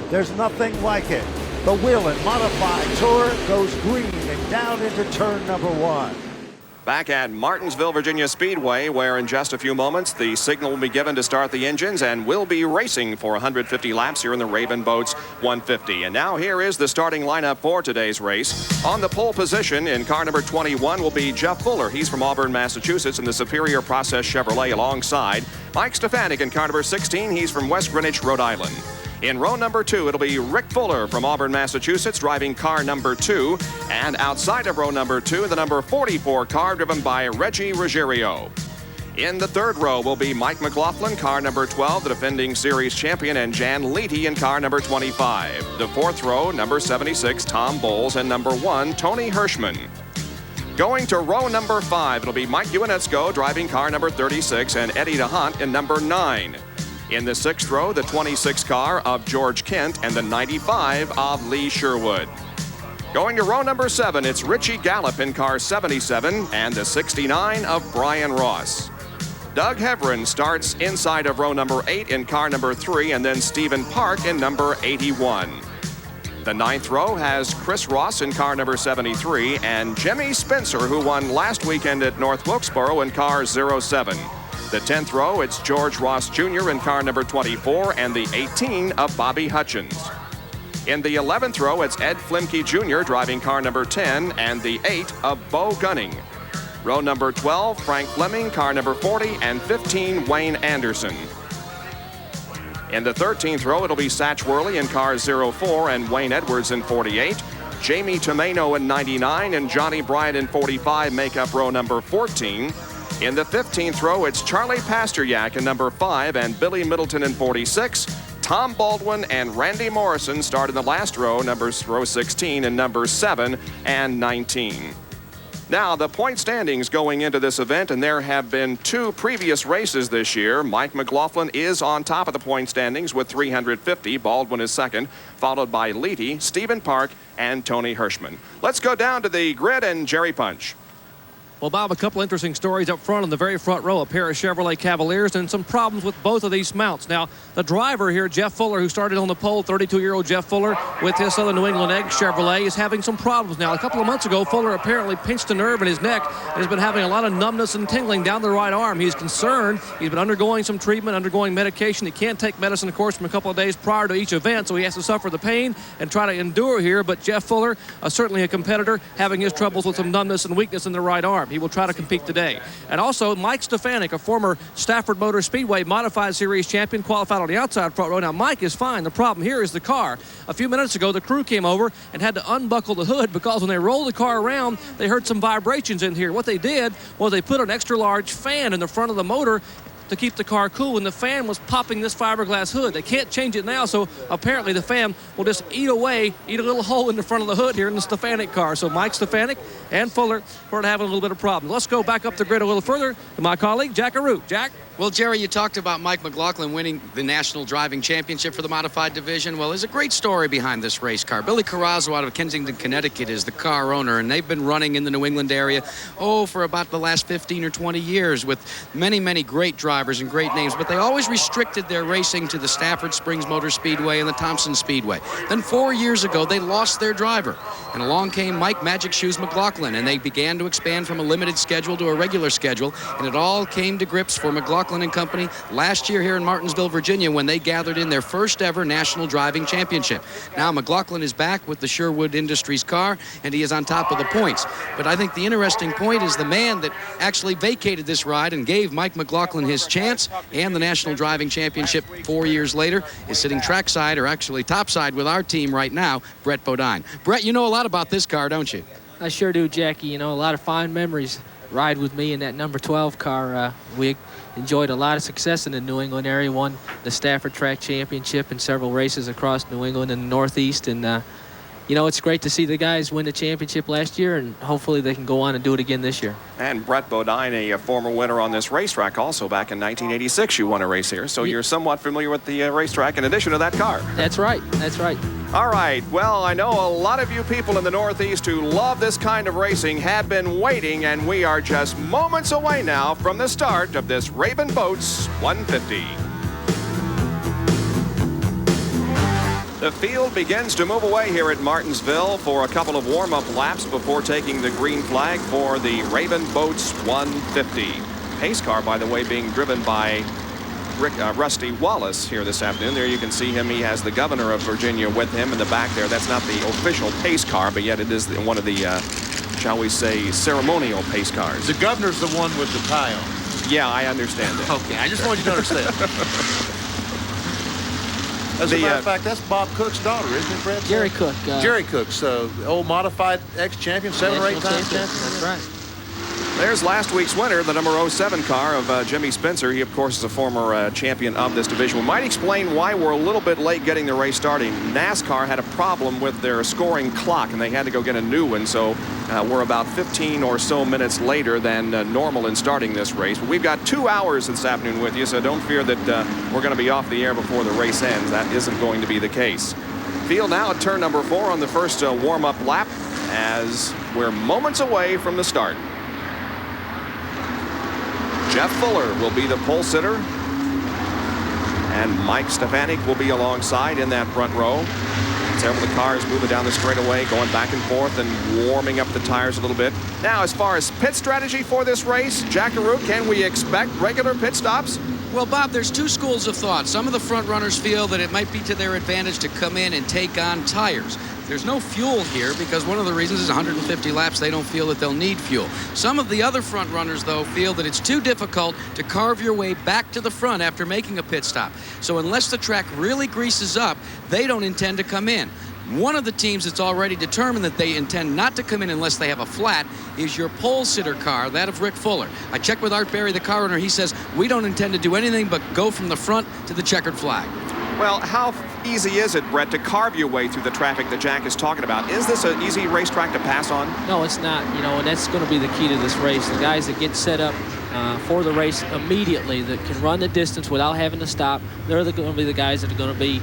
There's nothing like it. The Whelen Modified Tour goes green and down into turn number 1. Back at Martinsville, Virginia Speedway, where in just a few moments the signal will be given to start the engines, and we'll be racing for 150 laps here in the Raven Boats 150. And now here is the starting lineup for today's race. On the pole position in car number 21 will be Jeff Fuller. He's from Auburn, Massachusetts, in the Superior Process Chevrolet, alongside Mike Stefanik in car number 16. He's from West Greenwich, Rhode Island. In row number 2, it'll be Rick Fuller from Auburn, Massachusetts, driving car number 2. And outside of row number 2, the number 44 car, driven by Reggie Ruggiero. In the third row will be Mike McLaughlin, car number 12, the defending series champion, and Jan Leety in car number 25. The fourth row, number 76, Tom Bowles, and number 1, Tony Hirschman. Going to row number 5, it'll be Mike Uinetsko, driving car number 36, and Eddie DeHunt in number 9. In the sixth row, the 26 car of George Kent and the 95 of Lee Sherwood. Going to row number 7, it's Richie Gallup in car 77 and the 69 of Brian Ross. Doug Heverin starts inside of row number 8 in car number 3, and then Stephen Park in number 81. The ninth row has Chris Ross in car number 73 and Jimmy Spencer, who won last weekend at North Wilkesboro, in car 07. The 10th row, it's George Ross Jr. in car number 24 and the 18 of Bobby Hutchins. In the 11th row, it's Ed Flimke Jr. driving car number 10 and the 8 of Bo Gunning. Row number 12, Frank Fleming, car number 40, and 15, Wayne Anderson. In the 13th row, it'll be Satch Worley in car 04 and Wayne Edwards in 48. Jamie Tomeno in 99 and Johnny Bryant in 45 make up row number 14. In the 15th row, it's Charlie Pasteryak in number 5 and Billy Middleton in 46. Tom Baldwin and Randy Morrison start in the last row, row 16 and number 7 and 19. Now, the point standings going into this event, and there have been 2 previous races this year. Mike McLaughlin is on top of the point standings with 350. Baldwin is second, followed by Leety, Stephen Park, and Tony Hirschman. Let's go down to the grid and Jerry Punch. Well, Bob, a couple interesting stories up front in the very front row. A pair of Chevrolet Cavaliers and some problems with both of these mounts. Now, the driver here, Jeff Fuller, who started on the pole, 32-year-old Jeff Fuller, with his Southern New England Egg Chevrolet, is having some problems now. A couple of months ago, Fuller apparently pinched a nerve in his neck and has been having a lot of numbness and tingling down the right arm. He's concerned. He's been undergoing some treatment, undergoing medication. He can't take medicine, of course, from a couple of days prior to each event, so he has to suffer the pain and try to endure here. But Jeff Fuller, certainly a competitor, having his troubles with some numbness and weakness in the right arm. He will try to compete today. And also Mike Stefanik, a former Stafford Motor Speedway Modified Series champion, qualified on the outside front row. Now Mike is fine. The problem here is the car. A few minutes ago, the crew came over and had to unbuckle the hood because when they rolled the car around, they heard some vibrations in here. What they did was they put an extra large fan in the front of the motor to keep the car cool, and the fan was popping this fiberglass hood. They can't change it now, so apparently the fan will just eat a little hole in the front of the hood here in the Stefanik car. So Mike Stefanik and Fuller are having a little bit of problems. Let's go back up the grid a little further to my colleague, Jack Arute. Jack? Well, Jerry, you talked about Mike McLaughlin winning the National Driving Championship for the Modified Division. Well, there's a great story behind this race car. Billy Carrazzo out of Kensington, Connecticut is the car owner, and they've been running in the New England area, for about the last 15 or 20 years with many, many great drivers and great names, but they always restricted their racing to the Stafford Springs Motor Speedway and the Thompson Speedway. Then 4 years ago, they lost their driver, and along came Mike Magic Shoes McLaughlin, and they began to expand from a limited schedule to a regular schedule, and it all came to grips for McLaughlin and Company last year here in Martinsville, Virginia, when they gathered in their first ever National Driving Championship. Now McLaughlin is back with the Sherwood Industries car, and he is on top of the points. But I think the interesting point is the man that actually vacated this ride and gave Mike McLaughlin his chance and the National Driving Championship 4 years later is sitting trackside, or actually topside with our team right now, Brett Bodine. Brett, you know a lot about this car, don't you? I sure do, Jackie. You know, a lot of fine memories ride with me in that number 12 car. We enjoyed a lot of success in the New England area, won the Stafford Track Championship and several races across New England and the Northeast. And, you know, it's great to see the guys win the championship last year, and hopefully they can go on and do it again this year. And Brett Bodine, a former winner on this racetrack, also back in 1986 you won a race here, so you're somewhat familiar with the racetrack in addition to that car. That's right. That's right. All right, well, I know a lot of you people in the Northeast who love this kind of racing have been waiting, and we are just moments away now from the start of this Raven Boats 150. The field begins to move away here at Martinsville for a couple of warm-up laps before taking the green flag for the Raven Boats 150. Pace car, by the way, being driven by Rusty Wallace here this afternoon. There you can see him. He has the governor of Virginia with him in the back there. That's not the official pace car, but yet it is one of the, shall we say, ceremonial pace cars. The governor's the one with the tie on. Yeah, I understand that. Okay, I just wanted you to understand. As a matter of fact, that's Bob Cook's daughter, isn't it, Brett? Jerry Cook. Jerry Cook's old modified ex-champion, 7 or 8 times champion. That's right. There's last week's winner, the number 07 car of Jimmy Spencer. He, of course, is a former champion of this division. We might explain why we're a little bit late getting the race starting. NASCAR had a problem with their scoring clock, and they had to go get a new one. So we're about 15 or so minutes later than normal in starting this race. But we've got 2 hours this afternoon with you, so don't fear that we're going to be off the air before the race ends. That isn't going to be the case. Field now at turn number 4 on the first warm-up lap as we're moments away from the start. Jeff Fuller will be the pole sitter, and Mike Stefanik will be alongside in that front row. Several of the cars moving down the straightaway, going back and forth and warming up the tires a little bit. Now, as far as pit strategy for this race, Jackaroo, can we expect regular pit stops? Well, Bob, there's 2 schools of thought. Some of the front runners feel that it might be to their advantage to come in and take on tires. There's no fuel here because one of the reasons is 150 laps, they don't feel that they'll need fuel. Some of the other front runners, though, feel that it's too difficult to carve your way back to the front after making a pit stop. So unless the track really greases up, they don't intend to come in. One of the teams that's already determined that they intend not to come in unless they have a flat is your pole sitter car, that of Rick Fuller. I checked with Art Berry, the car owner. He says, we don't intend to do anything but go from the front to the checkered flag. Well, how easy is it, Brett, to carve your way through the traffic that Jack is talking about? Is this an easy racetrack to pass on? No, it's not, and that's going to be the key to this race. The guys that get set up for the race immediately, that can run the distance without having to stop, they're going to be the guys that are going to be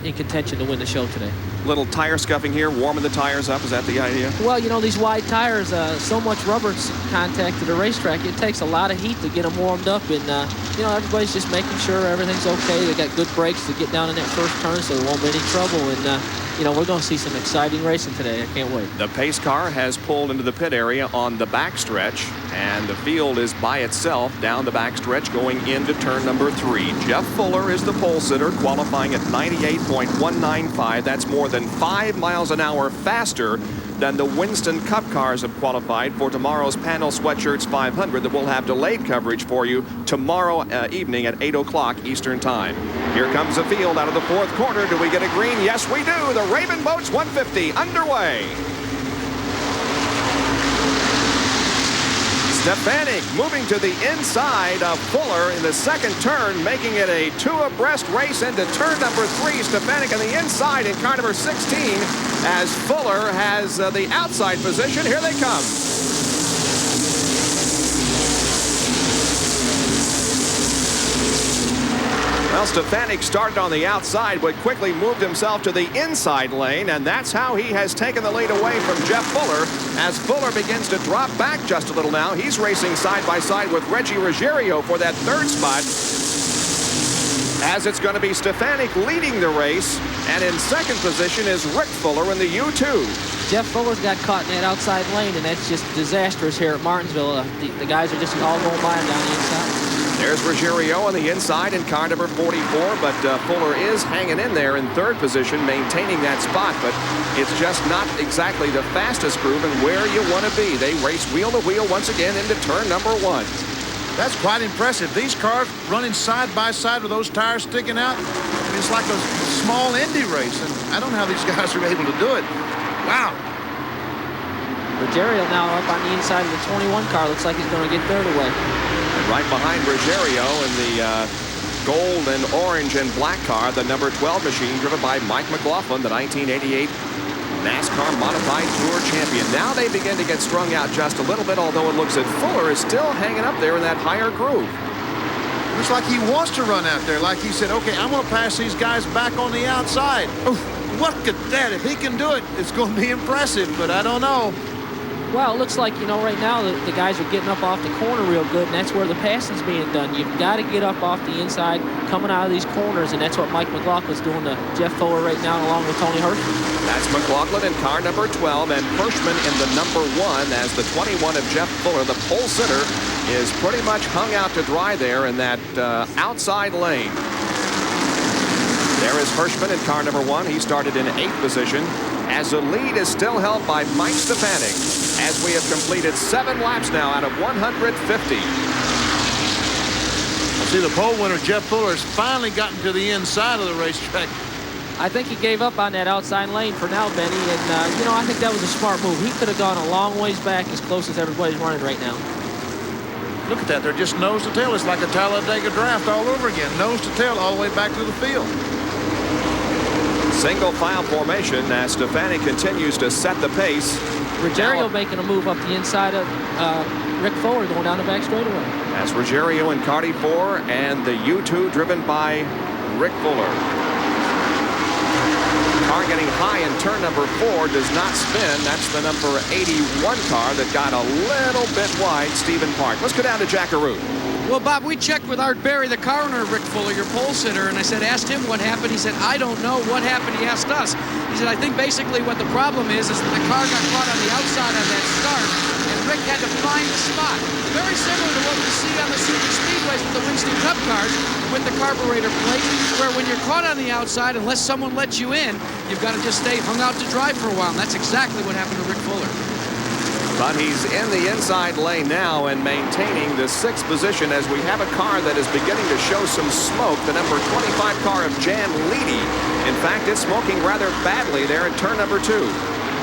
in contention to win the show today. Little tire scuffing here, warming the tires up. Is that the idea? Well, these wide tires, so much rubber contact to the racetrack, it takes a lot of heat to get them warmed up. And, everybody's just making sure everything's okay. They got good brakes to get down in that first turn so there won't be any trouble. And, we're going to see some exciting racing today. I can't wait. The pace car has pulled into the pit area on the backstretch, and the field is by itself down the backstretch going into turn number 3. Jeff Fuller is the pole sitter, qualifying at 98.195. That's more than 5 miles an hour faster than the Winston Cup cars have qualified for tomorrow's Panel Sweatshirts 500 that will have delayed coverage for you tomorrow evening at 8 o'clock Eastern Time. Here comes the field out of the 4th corner. Do we get a green? Yes, we do. The Raven Boats 150 underway. Stefanik moving to the inside of Fuller in the 2nd turn, making it a 2 abreast race into turn number 3. Stefanik on the inside in car number 16 as Fuller has the outside position. Here they come. Well, Stefanik started on the outside, but quickly moved himself to the inside lane, and that's how he has taken the lead away from Jeff Fuller. As Fuller begins to drop back just a little now, he's racing side by side with Reggie Ruggiero for that 3rd spot, as it's going to be Stefanik leading the race, and in 2nd position is Rick Fuller in the U2. Jeff Fuller's got caught in that outside lane, and that's just disastrous here at Martinsville. The guys are just all going by him down the inside. There's Ruggiero on the inside in car number 44, but Fuller is hanging in there in 3rd position, maintaining that spot, but it's just not exactly the fastest groove and where you want to be. They race wheel to wheel once again into turn number 1. That's quite impressive. These cars running side by side with those tires sticking out. It's like a small Indy race, and I don't know how these guys are able to do it. Wow. Ruggiero now up on the inside of the 21 car. Looks like he's going to get 3rd away. Right behind Ruggiero in the gold and orange and black car, the number 12 machine driven by Mike McLaughlin, the 1988 NASCAR Modified Tour champion. Now they begin to get strung out just a little bit, although it looks that Fuller is still hanging up there in that higher groove. Looks like he wants to run out there. Like he said, okay, I'm going to pass these guys back on the outside. Oof, look at that. If he can do it, it's going to be impressive, but I don't know. Well, it looks like, you know, right now the guys are getting up off the corner real good, and that's where the passing's being done. You've got to get up off the inside coming out of these corners, and that's what Mike McLaughlin's doing to Jeff Fuller right now along with Tony Hirschman. That's McLaughlin in car number 12, and Hirschman in the number 1 as the 21 of Jeff Fuller, the pole sitter, is pretty much hung out to dry there in that outside lane. There is Hirschman in car number 1. He started in 8th position, as the lead is still held by Mike Stefanik, as we have completed 7 laps now out of 150. See, the pole winner, Jeff Fuller, has finally gotten to the inside of the racetrack. I think he gave up on that outside lane for now, Benny, and, you know, I think that was a smart move. He could have gone a long ways back as close as everybody's running right now. Look at that. They're just nose to tail. It's like a Talladega draft all over again. Nose to tail all the way back to the field. Single file formation as Stefanik continues to set the pace. Ruggiero making a move up the inside of Rick Fuller going down the back straightaway. That's Ruggiero in car 4 and the U2 driven by Rick Fuller. Car getting high in turn number 4 does not spin. That's the number 81 car that got a little bit wide, Stephen Park. Let's go down to Jackaroo. Well, Bob, we checked with Art Berry, the car owner of Rick Fuller, your pole sitter, and I said, asked him what happened. He said, I don't know what happened. He asked us. He said, I think basically what the problem is that the car got caught on the outside of that start, and Rick had to find the spot. Very similar to what we see on the super speedways with the Winston Cup cars with the carburetor plate, where when you're caught on the outside, unless someone lets you in, you've got to just stay hung out to dry for a while. And that's exactly what happened to Rick Fuller. But he's in the inside lane now and maintaining the 6th position as we have a car that is beginning to show some smoke. The number 25 car of Jan Leedy. In fact, it's smoking rather badly there at turn number 2.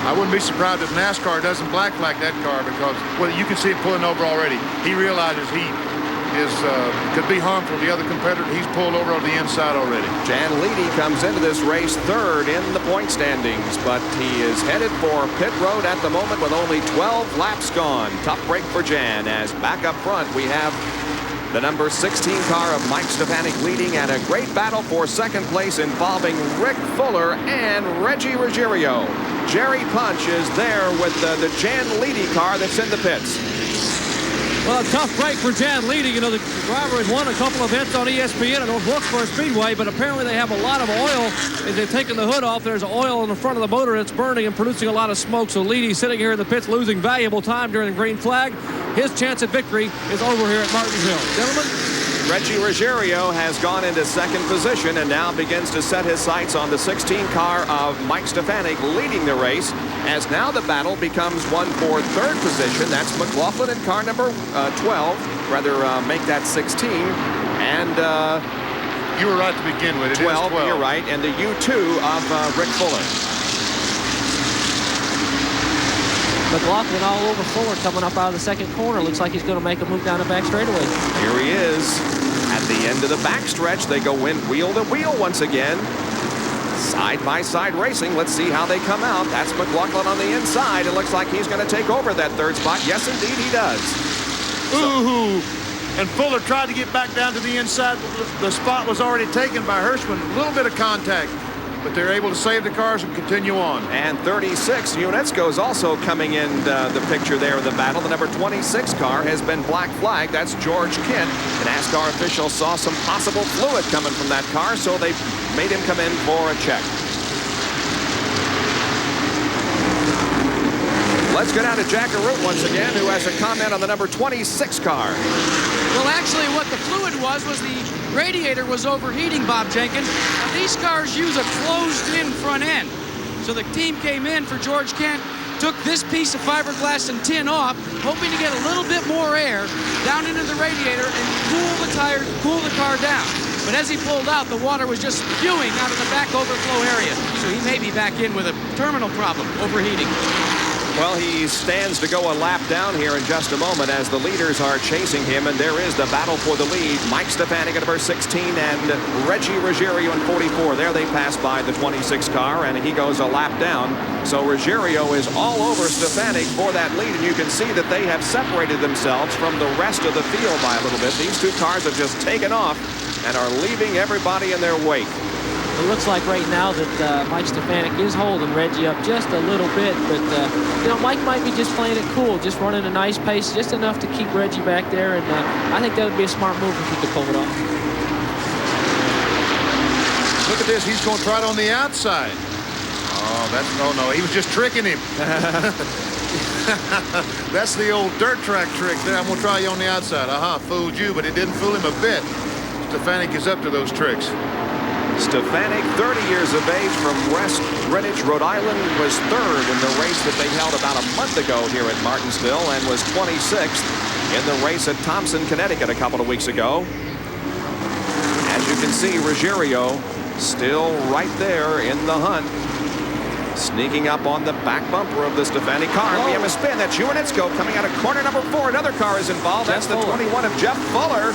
I wouldn't be surprised if NASCAR doesn't black flag that car because, well, you can see it pulling over already. He realizes he could be harmful to the other competitor. He's pulled over on the inside already. Jan Leedy comes into this race 3rd in the point standings, but he is headed for pit road at the moment with only 12 laps gone. Tough break for Jan, as back up front we have the number 16 car of Mike Stefanik leading, and a great battle for 2nd place involving Rick Fuller and Reggie Ruggiero. Jerry Punch is there with the Jan Leedy car that's in the pits. Well, a tough break for Jan Leedy. You know, the driver has won a couple of events on ESPN at North Wilkesboro Speedway, but apparently they have a lot of oil. As they've taken the hood off, there's oil in the front of the motor. It's burning and producing a lot of smoke. So Leedy sitting here in the pits losing valuable time during the green flag. His chance at victory is over here at Martinsville. Gentlemen. Reggie Ruggiero has gone into 2nd position and now begins to set his sights on the 16 car of Mike Stefanik leading the race, as now the battle becomes one for 3rd position. That's McLaughlin in car number 12, rather make that 16, and you were right to begin with. It 12, is 12. You're right, and the U2 of Rick Fuller. McLaughlin all over Fuller coming up out of the 2nd corner. Looks like he's going to make a move down the back straightaway. Here he is. At the end of the backstretch, they go in wheel to wheel once again. Side-by-side racing. Let's see how they come out. That's McLaughlin on the inside. It looks like he's going to take over that 3rd spot. Yes, indeed, he does. Ooh. And Fuller tried to get back down to the inside. The spot was already taken by Hirschman. A little bit of contact, but they're able to save the cars and continue on. And 36 Unesco's also coming in the picture there of the battle. The number 26 car has been black flagged. That's George Kent. The NASCAR officials saw some possible fluid coming from that car, so they made him come in for a check. Let's go down to Jackaroo once again, who has a comment on the number 26 car. Well, actually, what the fluid was the radiator was overheating, Bob Jenkins. Now, these cars use a closed-in front end. So the team came in for George Kent, took this piece of fiberglass and tin off, hoping to get a little bit more air down into the radiator and cool the car down. But as he pulled out, the water was just spewing out of the back overflow area. So he may be back in with a terminal problem, overheating. Well, he stands to go a lap down here in just a moment as the leaders are chasing him, and there is the battle for the lead. Mike Stefanik at number 16 and Reggie Ruggiero in 44. There they pass by the 26 car, and he goes a lap down. So Ruggiero is all over Stefanik for that lead, and you can see that they have separated themselves from the rest of the field by a little bit. These 2 cars have just taken off and are leaving everybody in their wake. It looks like right now that Mike Stefanik is holding Reggie up just a little bit, but you know, Mike might be just playing it cool, just running a nice pace, just enough to keep Reggie back there, and I think that would be a smart move if he could pull it off. Look at this. He's going to try it on the outside. Oh, no, he was just tricking him. That's the old dirt track trick there. I'm going to try you on the outside. Fooled you, but it didn't fool him a bit. Stefanik is up to those tricks. Stefanik, 30 years of age, from West Greenwich, Rhode Island, was third in the race that they held about a month ago here at Martinsville, and was 26th in the race at Thompson, Connecticut a couple of weeks ago. As you can see, Ruggiero still right there in the hunt, sneaking up on the back bumper of the Stefanik car. We have a spin. That's Juanitsko coming out of corner number 4. Another car is involved. That's the 21 of Jeff Fuller.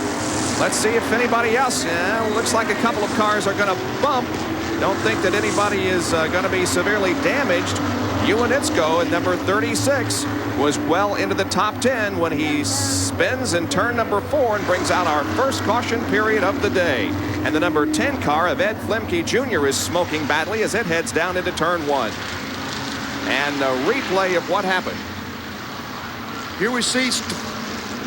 Let's see if anybody else. Looks like a couple of cars are going to bump. Don't think that anybody is going to be severely damaged. Juanitsko at number 36 was well into the top 10 when he spins in turn number 4 and brings out our first caution period of the day. And the number 10 car of Ed Flemke Jr. is smoking badly as it heads down into turn 1. And a replay of what happened. Here we see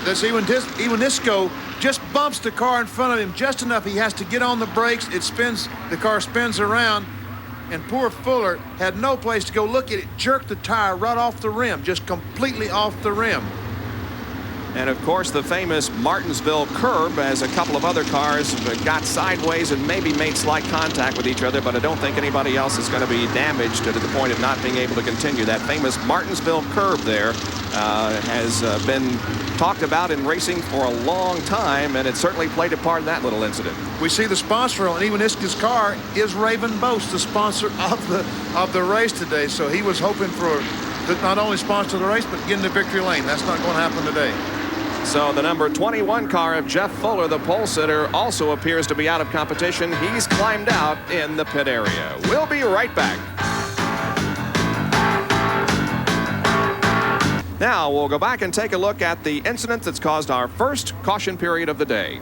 this Juanitsko just bumps the car in front of him just enough. He has to get on the brakes. It spins. The car spins around. And poor Fuller had no place to go. Look at it. Jerked the tire right off the rim. Just completely off the rim. And of course, the famous Martinsville curb, as a couple of other cars got sideways and maybe made slight contact with each other, but I don't think anybody else is going to be damaged to the point of not being able to continue. That famous Martinsville curb there has been talked about in racing for a long time, and it certainly played a part in that little incident. We see the sponsor on Juanitsko's car is Raven Boast, the sponsor of the race today. So he was hoping for not only sponsor the race, but get in the victory lane. That's not going to happen today. So the number 21 car of Jeff Fuller, the pole sitter, also appears to be out of competition. He's climbed out in the pit area. We'll be right back. Now we'll go back and take a look at the incident that's caused our first caution period of the day.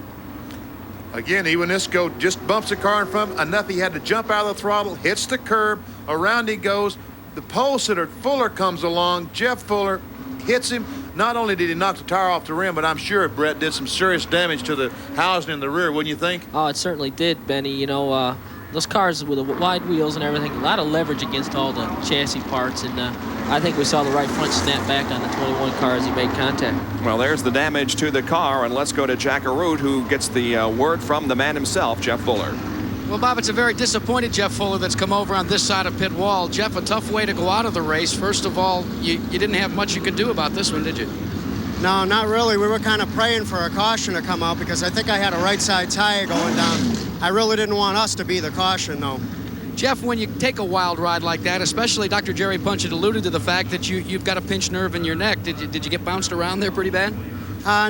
Again, Juanitsko just bumps the car in front of him enough he had to jump out of the throttle, hits the curb, around he goes. The pole sitter, Fuller, comes along. Jeff Fuller hits him. Not only did he knock the tire off the rim, but I'm sure Brett did some serious damage to the housing in the rear, wouldn't you think? Oh, it certainly did, Benny. You know, those cars with the wide wheels and everything, a lot of leverage against all the chassis parts, and I think we saw the right front snap back on the 21 car as he made contact. Well, there's the damage to the car, and let's go to Jack Arute, who gets the word from the man himself, Jeff Fuller. Well, Bob, it's a very disappointed Jeff Fuller that's come over on this side of pit wall. Jeff, a tough way to go out of the race. First of all, you didn't have much you could do about this one, did you? No, not really. We were kind of praying for a caution to come out because I think I had a right side tire going down. I really didn't want us to be the caution, though. Jeff, when you take a wild ride like that, especially Dr. Jerry Punch had alluded to the fact that you've got a pinched nerve in your neck. Did you get bounced around there pretty bad?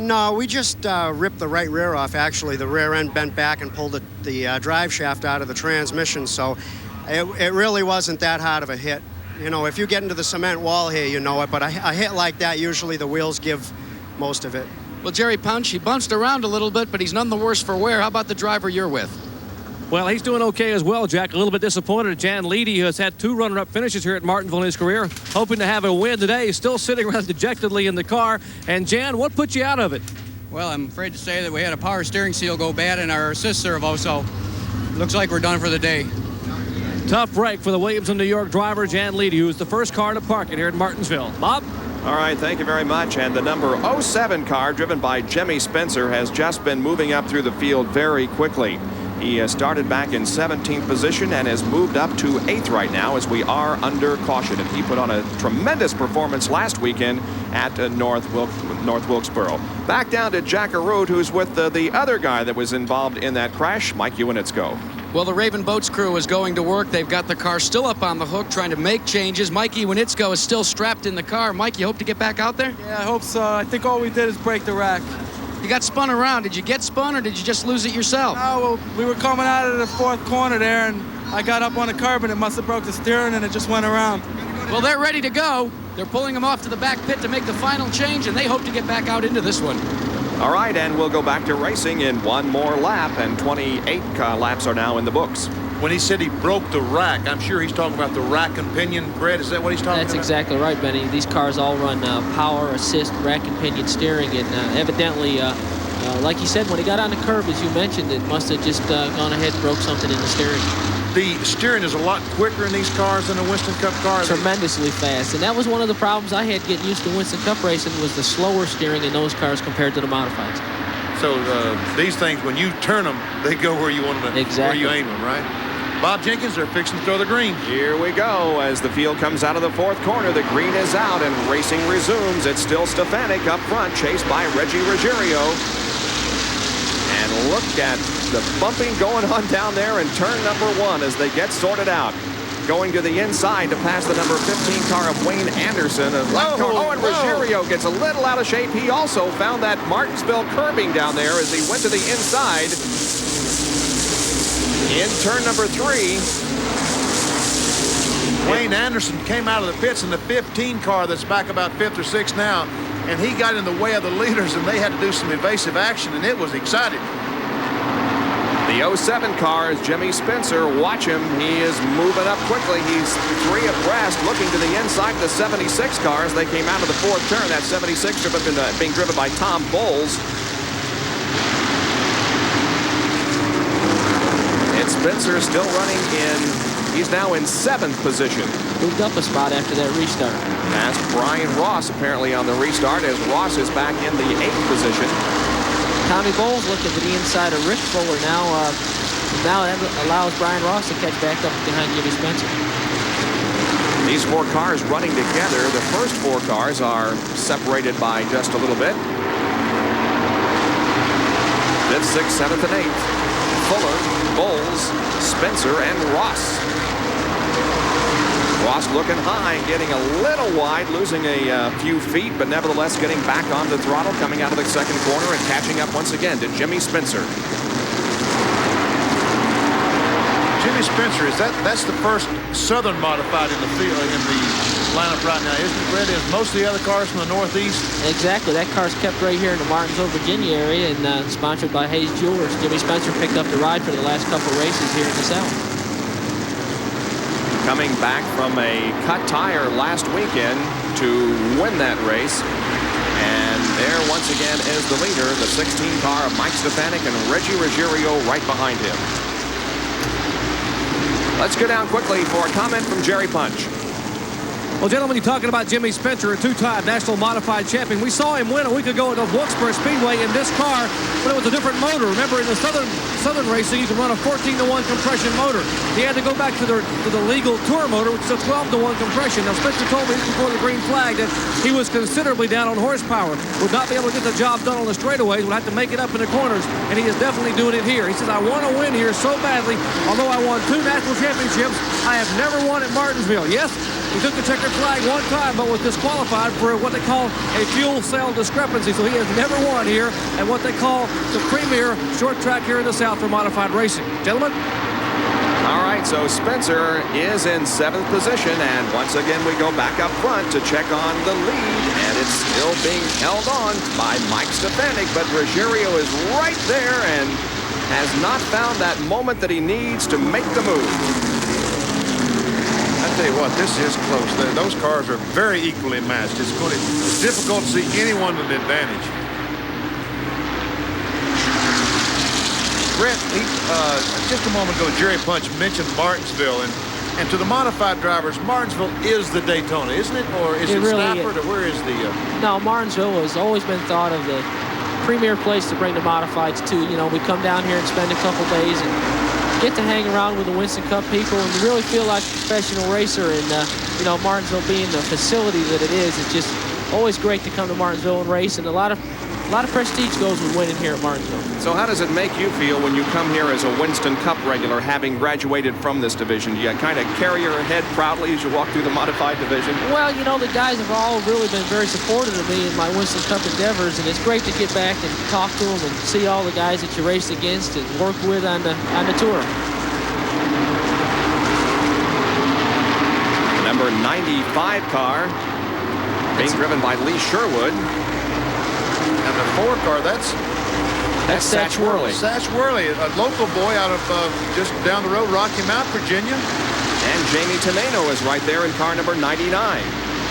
No, we just ripped the right rear off, actually. The rear end bent back and pulled the drive shaft out of the transmission, so it really wasn't that hard of a hit. You know, if you get into the cement wall here, you know it, but a hit like that, usually the wheels give most of it. Well, Jerry Punch, he bounced around a little bit, but he's none the worse for wear. How about the driver you're with? Well, he's doing okay as well, Jack. A little bit disappointed. Jan Leedy, who has had 2 runner-up finishes here at Martinsville in his career, hoping to have a win today. He's still sitting around dejectedly in the car. And, Jan, what put you out of it? Well, I'm afraid to say that we had a power steering seal go bad in our assist servo, so looks like we're done for the day. Tough break for the Williams of New York driver, Jan Leedy, who is the first car to park it here at Martinsville. Bob? All right, thank you very much. And the number 07 car, driven by Jimmy Spencer, has just been moving up through the field very quickly. He started back in 17th position and has moved up to 8th right now as we are under caution. And he put on a tremendous performance last weekend at North Wilkesboro. Back down to Jack Arute, who's with the other guy that was involved in that crash, Mike Juanitsko. Well, the Raven Boats crew is going to work. They've got the car still up on the hook trying to make changes. Mikey Juanitsko is still strapped in the car. Mike, you hope to get back out there? Yeah, I hope so. I think all we did is break the rack. You got spun around. Did you get spun or did you just lose it yourself? No, well, we were coming out of the 4th corner there, and I got up on the curb, and it must have broke the steering, and it just went around. Well, they're ready to go. They're pulling him off to the back pit to make the final change, and they hope to get back out into this one. All right, and we'll go back to racing in one more lap, and 28 laps are now in the books. when he said he broke the rack, I'm sure he's talking about the rack and pinion, Brett. Is that what he's talking That's about? exactly right, Benny. These cars all run power assist rack and pinion steering, and evidently, like he said, when he got on the curb, as you mentioned, it must have just gone ahead and broke something in the steering. The steering is a lot quicker in these cars than the Winston Cup cars. Tremendously fast, and that was one of the problems I had getting used to Winston Cup racing, was the slower steering in those cars compared to the modifieds. So these things, when you turn them, they go where you want them to, exactly. where you aim them, right? Bob Jenkins, they're fixing to throw the green. Here we go as the field comes out of the fourth corner. The green is out and racing resumes. It's still Stefanik up front, chased by Reggie Ruggiero. And look at the bumping going on down there in turn number 1 as they get sorted out. Going to the inside to pass the number 15 car of Wayne Anderson. And Ruggiero gets a little out of shape. He also found that Martinsville curbing down there as he went to the inside. In turn number 3. Wayne Anderson came out of the pits in the 15 car that's back about 5th or 6th now, and he got in the way of the leaders, and they had to do some evasive action, and it was exciting. The 07 car is Jimmy Spencer. Watch him. He is moving up quickly. He's 3 abreast, looking to the inside of the 76 cars. They came out of the 4th turn. That 76 being driven by Tom Bowles. And Spencer still running in. He's now in 7th position. Moved up a spot after that restart. Past Brian Ross apparently on the restart as Ross is back in the 8th position. Tommy Bowles looking to the inside of Rick Fuller now. Now that allows Brian Ross to catch back up behind Jimmy Spencer. These 4 cars running together. The first 4 cars are separated by just a little bit. 5th, 6th, 7th, and 8th. Fuller, Bowles, Spencer, and Ross. Ross looking high, getting a little wide, losing a few feet, but nevertheless getting back on the throttle, coming out of the second corner and catching up once again to Jimmy Spencer. Jimmy Spencer, that's the first Southern modified in the field in the lineup right now, isn't it, Brett? Is most of the other cars from the Northeast? Exactly. That car's kept right here in the Martinsville, Virginia area, and sponsored by Hayes Jewelers. Jimmy Spencer picked up the ride for the last couple races here in the South. Coming back from a cut tire last weekend to win that race. And there once again is the leader, the 16 car of Mike Stefanik and Reggie Ruggiero right behind him. Let's go down quickly for a comment from Jerry Punch. Well, gentlemen, you're talking about Jimmy Spencer, a 2-time national modified champion. We saw him win a week ago at the Wilkesboro Speedway in this car, but it was a different motor. Remember, in the Southern racing, you can run a 14-to-1 compression motor. He had to go back to the legal tour motor, which is a 12-to-1 compression. Now, Spencer told me before the green flag that he was considerably down on horsepower. Would not be able to get the job done on the straightaways. Would have to make it up in the corners, and he is definitely doing it here. He says, I want to win here so badly. Although I won 2 national championships, I have never won at Martinsville. Yes, he took the checkered flag one time, but was disqualified for what they call a fuel cell discrepancy. So he has never won here at what they call the premier short track here in the South for modified racing. Gentlemen? All right, so Spencer is in 7th position, and once again we go back up front to check on the lead, and it's still being held on by Mike Stefanik, but Ruggiero is right there and has not found that moment that he needs to make the move. I tell you what, this is close. Those cars are very equally matched. It's difficult to see anyone with an advantage. Brett, just a moment ago, Jerry Punch mentioned Martinsville, and to the modified drivers, Martinsville is the Daytona, isn't it? Or is it really Stafford, or where is the... No, Martinsville has always been thought of the premier place to bring the modifieds to. You know, we come down here and spend a couple days and get to hang around with the Winston Cup people and really feel like a professional racer. And, you know, Martinsville being the facility that it is, it's just always great to come to Martinsville and race. And a lot of prestige goes with winning here at Martinsville. So how does it make you feel when you come here as a Winston Cup regular, having graduated from this division? Do you kind of carry your head proudly as you walk through the modified division? Well, you know, the guys have all really been very supportive of me in my Winston Cup endeavors, and it's great to get back and talk to them and see all the guys that you raced against and work with on the tour. The number 95 car being driven by Lee Sherwood. And the 4 car, That's Satch Worley. Satch Worley, a local boy out of just down the road, Rocky Mount, Virginia. And Jamie Tomeno is right there in car number 99.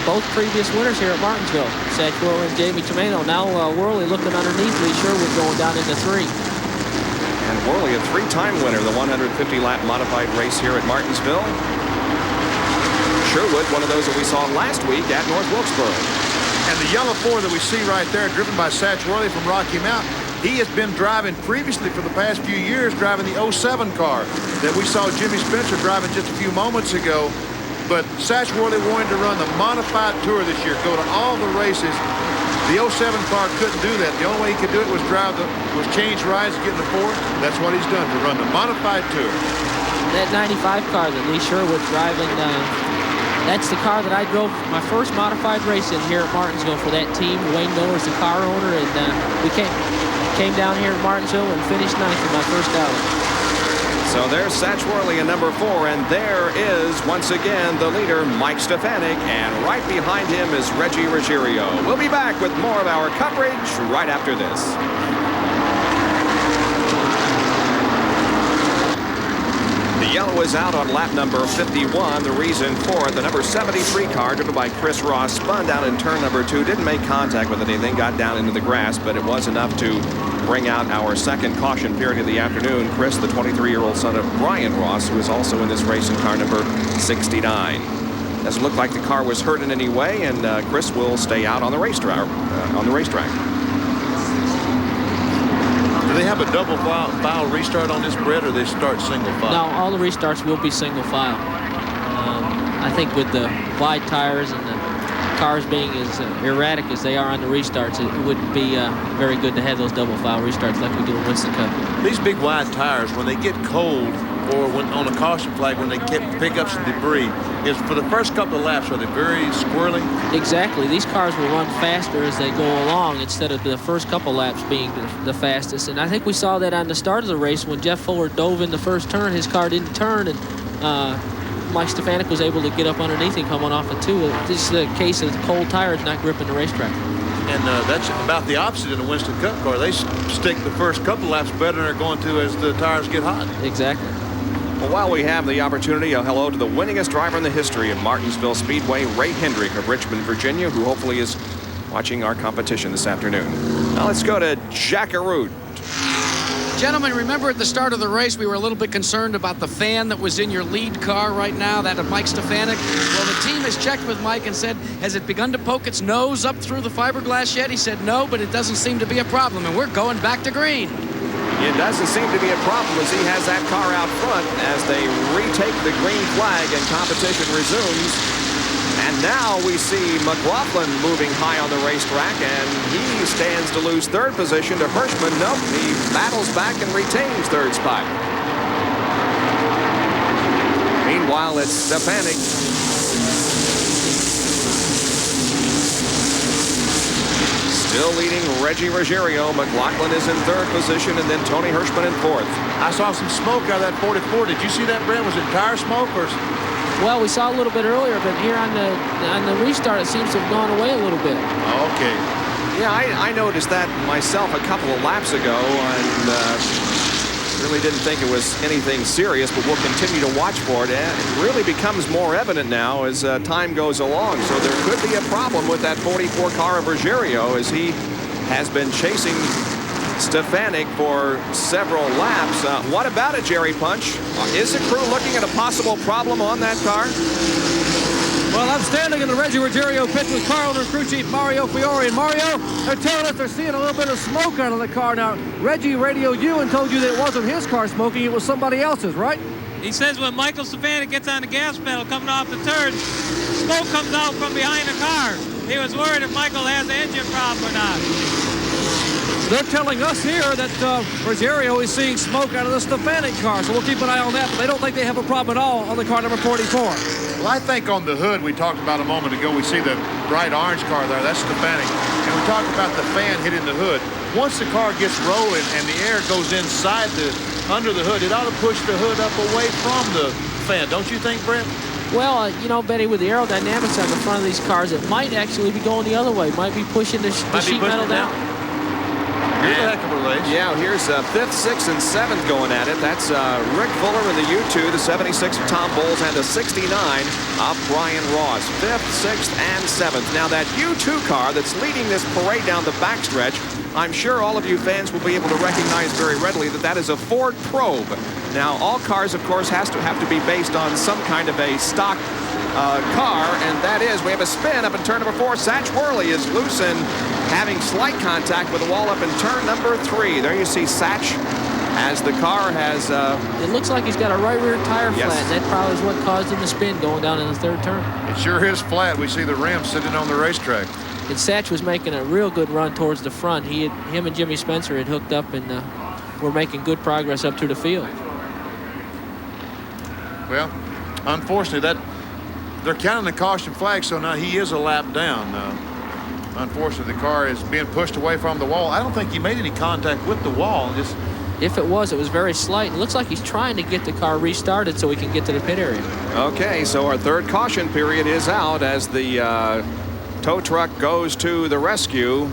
Both previous winners here at Martinsville, Satch Worley and Jamie Tomeno. Now Worley looking underneath Lee Sherwood going down into 3. And Worley, a 3-time winner, the 150-lap modified race here at Martinsville. Sherwood, one of those that we saw last week at North Wilkesboro. And the yellow 4 that we see right there, driven by Satch Worley from Rocky Mount, he has been driving previously for the past few years, driving the 07 car that we saw Jimmy Spencer driving just a few moments ago. But Satch Worley wanted to run the modified tour this year, go to all the races. The 07 car couldn't do that. The only way he could do it was change rides, get in the 4. That's what he's done, to run the modified tour. That 95 car that Lee Sherwood's driving, that's the car that I drove my first modified race in here at Martinsville for that team. Wayne Miller's the car owner, and we came down here at Martinsville and finished 9th in my first outing. So there's Satch Worley in number 4, and there is, once again, the leader, Mike Stefanik, and right behind him is Reggie Ruggiero. We'll be back with more of our coverage right after this. The yellow is out on lap number 51. The reason for it, the number 73 car, driven by Chris Ross, spun down in turn number 2, didn't make contact with anything, got down into the grass, but it was enough to bring out our second caution period of the afternoon. Chris, the 23-year-old son of Brian Ross, who is also in this race in car number 69. Doesn't look like the car was hurt in any way, and Chris will stay out on the racetrack. Do they have a double file restart on this, Brett, or they start single file? No, all the restarts will be single file. I think with the wide tires and the cars being as erratic as they are on the restarts, it wouldn't be very good to have those double file restarts like we do in Winston Cup. These big wide tires, when they get cold or when on a caution flag, when they pick up some debris, is for the first couple of laps, are they very squirrely? Exactly. These cars will run faster as they go along instead of the first couple laps being the fastest. And I think we saw that on the start of the race when Jeff Fuller dove in the first turn. His car didn't turn, and Mike Stefanik was able to get up underneath him coming off of 2. This is the case of the cold tires not gripping the racetrack. And that's about the opposite in the Winston Cup car. They stick the first couple laps better than they're going to as the tires get hot. Exactly. Well, while we have the opportunity, a hello to the winningest driver in the history of Martinsville Speedway, Ray Hendrick of Richmond, Virginia, who hopefully is watching our competition this afternoon. Now let's go to Jackaroo. Gentlemen, remember at the start of the race, we were a little bit concerned about the fan that was in your lead car right now, that of Mike Stefanik. Well, the team has checked with Mike and said, has it begun to poke its nose up through the fiberglass yet? He said no, but it doesn't seem to be a problem, and we're going back to green. It doesn't seem to be a problem as he has that car out front as they retake the green flag and competition resumes. And now we see McLaughlin moving high on the racetrack, and he stands to lose 3rd position to Hirschman. Nope, he battles back and retains 3rd spot. Meanwhile, it's Stefanik. Still leading Reggie Ruggiero. McLaughlin is in 3rd position, and then Tony Hirschman in 4th. I saw some smoke out of that 44. Did you see that, Brent? Was it tire smoke or? Well, we saw a little bit earlier, but here on the restart, it seems to have gone away a little bit. Okay. Yeah, I noticed that myself a couple of laps ago, and really didn't think it was anything serious, but we'll continue to watch for it. And it really becomes more evident now as time goes along. So there could be a problem with that 44 car of Ruggiero as he has been chasing Stefanik for several laps. What about it, Jerry Punch? Is the crew looking at a possible problem on that car? Well, I'm standing in the Reggie Ruggiero pit with car owner and crew chief Mario Fiore. And Mario, they're telling us they're seeing a little bit of smoke out of the car. Now, Reggie radioed you and told you that it wasn't his car smoking, it was somebody else's, right? He says when Michael Stefanik gets on the gas pedal coming off the turn, smoke comes out from behind the car. He was worried if Michael has an engine problem or not. They're telling us here that Ruggiero is seeing smoke out of the Stefanik car, so we'll keep an eye on that, but they don't think they have a problem at all on the car number 44. Well, I think on the hood we talked about a moment ago, we see the bright orange car there. That's Stefanik. And we talked about the fan hitting the hood. Once the car gets rolling and the air goes inside under the hood, it ought to push the hood up away from the fan. Don't you think, Brent? Well, you know, Betty, with the aerodynamics on the front of these cars, it might actually be going the other way. Might be pushing the sheet metal down. Here's a heck of a race. Yeah, here's 5th, 6th, and 7th going at it. That's Rick Fuller in the U2, the 76 of Tom Bowles, and the 69 of Brian Ross. 5th, 6th, and 7th. Now that U2 car that's leading this parade down the backstretch, I'm sure all of you fans will be able to recognize very readily that that is a Ford Probe. Now, all cars, of course, have to be based on some kind of a stock car, and that is, we have a spin up in turn number 4. Satch Worley is loose and having slight contact with the wall up in turn number 3. There you see Satch as the car has... It looks like he's got a right rear tire Yes. flat. That probably is what caused him to spin going down in the 3rd turn. It sure is flat. We see the rim sitting on the racetrack. And Satch was making a real good run towards the front. Him and Jimmy Spencer had hooked up and were making good progress up through the field. Well, unfortunately, they're counting the caution flag, so now he is a lap down. Unfortunately, the car is being pushed away from the wall. I don't think he made any contact with the wall. Just If it was very slight. It looks like he's trying to get the car restarted so he can get to the pit area. Okay, so our 3rd caution period is out as the tow truck goes to the rescue.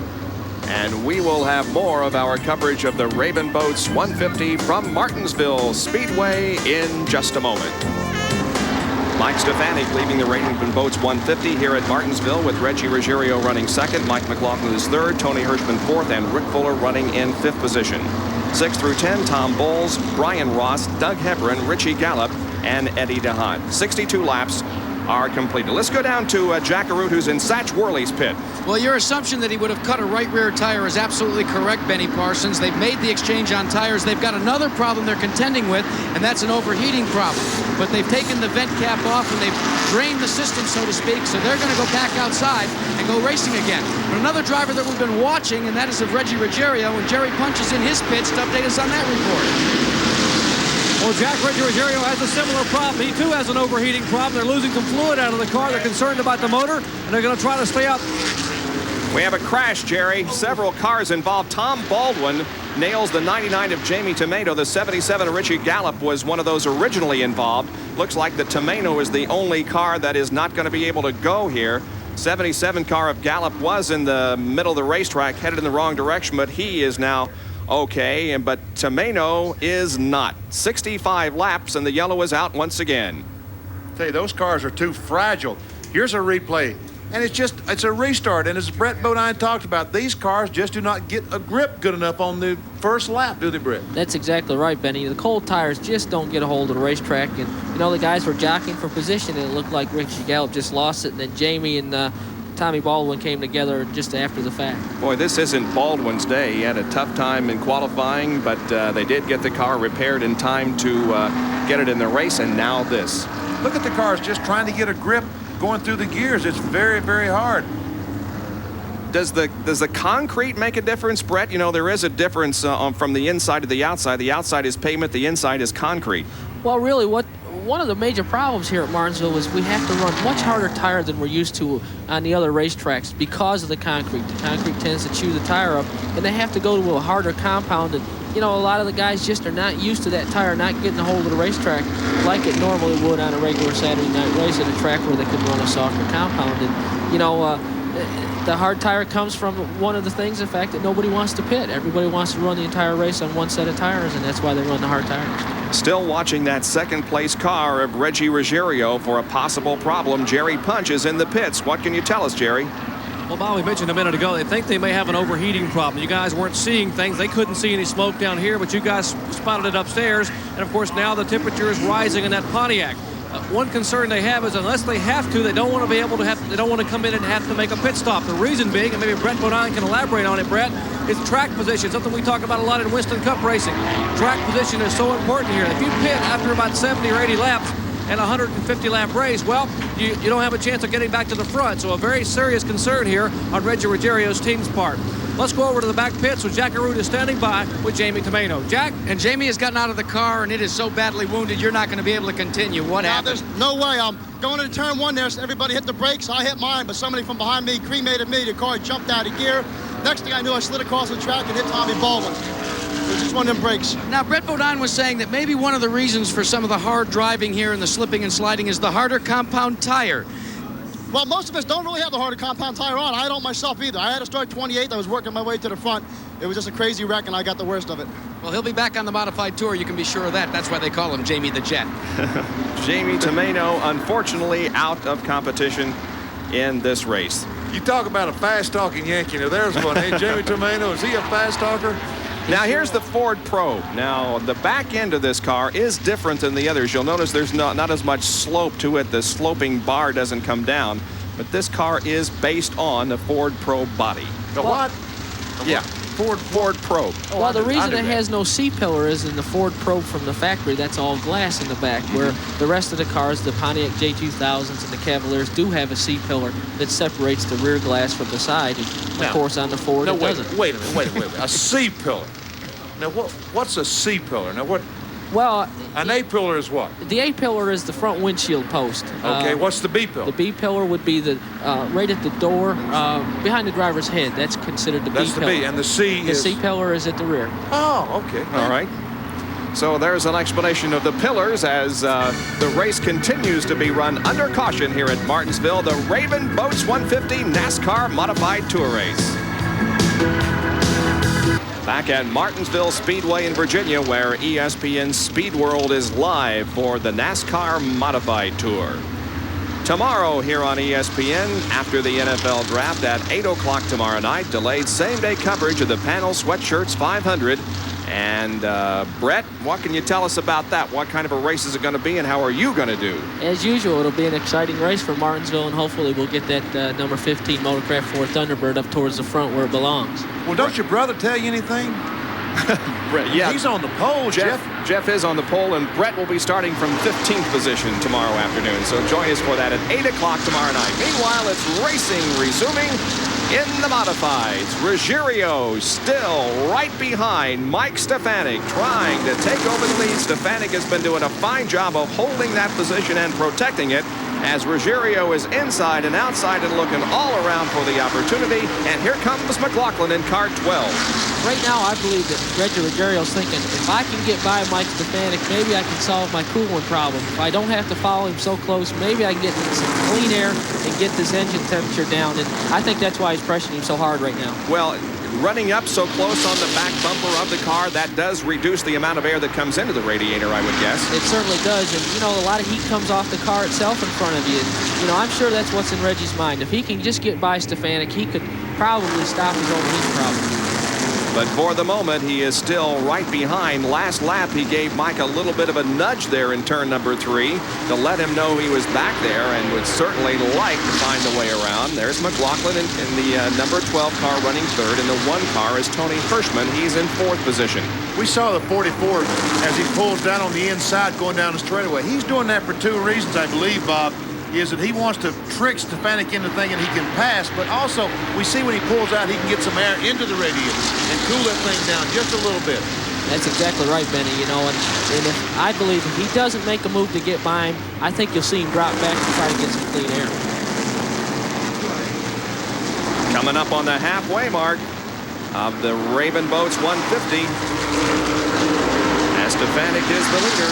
And we will have more of our coverage of the Raven Boats 150 from Martinsville Speedway in just a moment. Mike Stefanik leaving the Raven Boats 150 here at Martinsville with Reggie Ruggiero running 2nd, Mike McLaughlin is 3rd, Tony Hirschman 4th, and Rick Fuller running in 5th position. 6 through 10, Tom Bowles, Brian Ross, Doug Hebron, Richie Gallup, and Eddie DeHaan. 62 laps are completed. Let's go down to Jack Arute, who's in Satch Worley's pit. Well, your assumption that he would have cut a right rear tire is absolutely correct, Benny Parsons. They've made the exchange on tires. They've got another problem they're contending with, and that's an overheating problem. But they've taken the vent cap off and they've drained the system, so to speak, so they're going to go back outside and go racing again. But another driver that we've been watching, and that is of Reggie Ruggiero, and Jerry Punch is in his pits to update us on that report. Well, Reggie Ruggiero has a similar problem. He too has an overheating problem. They're losing some fluid out of the car. They're concerned about the motor, and they're going to try to stay out. We have a crash, Jerry. Several cars involved. Tom Baldwin nails the 99 of Jamie Tomato. The 77 of Richie Gallup was one of those originally involved. Looks like the Tomato is the only car that is not going to be able to go here. 77 car of Gallup was in the middle of the racetrack, headed in the wrong direction, but he is now okay, but Tomato is not. 65 laps, and the yellow is out once again. Tell you, those cars are too fragile. Here's a replay, and it's a restart. And as Brett Bodine talked about, these cars just do not get a grip good enough on the first lap, do they, Brett? That's exactly right, Benny. The cold tires just don't get a hold of the racetrack, and you know the guys were jockeying for position, and it looked like Richie Gallup just lost it, and then Jamie and Tommy Baldwin came together just after the fact. Boy, this isn't Baldwin's day. He had a tough time in qualifying, but they did get the car repaired in time to get it in the race, and now this. Look at the cars just trying to get a grip going through the gears. It's very, very hard. Does the concrete make a difference, Brett? You know, there is a difference from the inside to the outside. The outside is pavement, the inside is concrete. Well, really, one of the major problems here at Martinsville is we have to run much harder tire than we're used to on the other racetracks because of the concrete. The concrete tends to chew the tire up, and they have to go to a harder compound. And, you know, a lot of the guys just are not used to that tire not getting a hold of the racetrack like it normally would on a regular Saturday night race at a track where they could run a softer compound. And, you know, the hard tire comes from one of the things, the fact that nobody wants to pit. Everybody wants to run the entire race on one set of tires, and that's why they run the hard tires. Still watching that second place car of Reggie Ruggiero for a possible problem. Jerry Punch is in the pits. What can you tell us, Jerry? Well, Bob, we mentioned a minute ago, they think they may have an overheating problem. You guys weren't seeing things. They couldn't see any smoke down here, but you guys spotted it upstairs. And, of course, now the temperature is rising in that Pontiac. One concern they have is unless they have to, they don't want to be able to they don't want to come in and have to make a pit stop. The reason being, and maybe Brett Bodine can elaborate on it, Brett, is track position, something we talk about a lot in Winston Cup racing. Track position is so important here. If you pit after about 70 or 80 laps and a 150 lap race, well, you don't have a chance of getting back to the front. So a very serious concern here on Reggie Ruggiero's team's part. Let's go over to the back pit. So Jack Arute is standing by with Jamie Tomato. Jack? And Jamie has gotten out of the car, and it is so badly wounded, you're not going to be able to continue. What happened? There's no way. I'm going into turn one there, so everybody hit the brakes. I hit mine, but somebody from behind me cremated me. The car jumped out of gear. Next thing I knew, I slid across the track and hit Tommy Baldwin. It was just one of them breaks. Now, Brett Bodine was saying that maybe one of the reasons for some of the hard driving here and the slipping and sliding is the harder compound tire. Well, most of us don't really have the harder compound tire on. I don't myself either. I had to start 28th. I was working my way to the front. It was just a crazy wreck, and I got the worst of it. Well, he'll be back on the modified tour. You can be sure of that. That's why they call him Jamie the Jet. Jamie Tomeno, unfortunately, out of competition in this race. You talk about a fast-talking Yankee. Now, there's one. Hey, Jamie Tomeno, is he a fast talker? Now here's the Ford Probe. Now the back end of this car is different than the others. You'll notice there's not as much slope to it. The sloping bar doesn't come down, but this car is based on the Ford Probe body. The what? Yeah, Ford Probe. Oh, well, the reason it has no C-pillar is in the Ford Probe from the factory, that's all glass in the back, where the rest of the cars, the Pontiac J2000s and the Cavaliers, do have a C-pillar that separates the rear glass from the side. And of course, on the Ford, it doesn't. Wait a minute. A C-pillar. Now, what's a C-pillar? Now, what? Well, an A-pillar is what? The A-pillar is the front windshield post. Okay, what's the B-pillar? The B-pillar would be the right at the door, behind the driver's head. That's considered the B-pillar. That's the B, and the C is... The C-pillar is at the rear. Oh, okay. All right. So there's an explanation of the pillars as the race continues to be run under caution here at Martinsville, the Raven Boats 150 NASCAR Modified Tour Race. Back at Martinsville Speedway in Virginia, where ESPN Speed World is live for the NASCAR Modified Tour. Tomorrow here on ESPN, after the NFL draft at 8 o'clock tomorrow night, delayed same-day coverage of the Panel Sweatshirts 500. And Brett, what can you tell us about that? What kind of a race is it going to be, and how are you going to do? As usual, it'll be an exciting race for Martinsville, and hopefully we'll get that number 15 Motorcraft Ford Thunderbird up towards the front where it belongs. Well, don't your brother tell you anything? Brett, yeah. He's on the pole, Jeff. Jeff is on the pole, and Brett will be starting from 15th position tomorrow afternoon. So join us for that at 8 o'clock tomorrow night. Meanwhile, it's racing resuming in the modifieds. Ruggiero still right behind Mike Stefanik, trying to take over the lead. Stefanik has been doing a fine job of holding that position and protecting it, as Ruggiero is inside and outside and looking all around for the opportunity. And here comes McLaughlin in car 12. Right now, I believe that Reggie Ruggiero's thinking, if I can get by Mike Stefanik, maybe I can solve my coolant problem. If I don't have to follow him so close, maybe I can get some clean air and get this engine temperature down. And I think that's why he's pressuring him so hard right now. Well, running up so close on the back bumper of the car, that does reduce the amount of air that comes into the radiator, I would guess. It certainly does. And, you know, a lot of heat comes off the car itself in front of you. And, you know, I'm sure that's what's in Reggie's mind. If he can just get by Stefanik, he could probably stop his overheat problem. But for the moment, he is still right behind. Last lap, he gave Mike a little bit of a nudge there in turn number 3 to let him know he was back there and would certainly like to find a way around. There's McLaughlin in the number 12 car running third, and the 1 car is Tony Hirschman. He's in 4th position. We saw the 44 as he pulls down on the inside going down the straightaway. He's doing that for 2 reasons, I believe, Bob. Is that he wants to trick Stefanik into thinking he can pass, but also we see when he pulls out, he can get some air into the radiator and cool that thing down just a little bit. That's exactly right, Benny. You know, and if I believe if he doesn't make a move to get by him, I think you'll see him drop back and try to get some clean air. Coming up on the halfway mark of the Raven Boats 150, as Stefanik is the leader.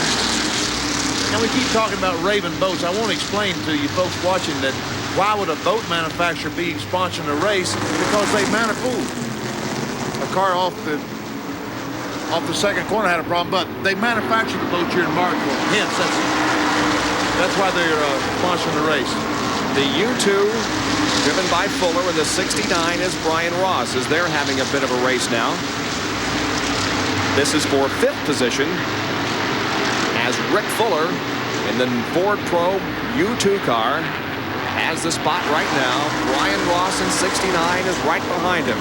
And we keep talking about Raven Boats. I want to explain to you folks watching that why would a boat manufacturer be sponsoring a race? Because they manufacture a car off the second corner had a problem, but they manufacture the boats here in Martinsville. Hence, that's why they're sponsoring the race. The U2 driven by Fuller, and the 69 is Brian Ross, as they're having a bit of a race now. This is for 5th position, as Rick Fuller in the Ford Probe U2 car has the spot right now. Brian Ross in 69 is right behind him.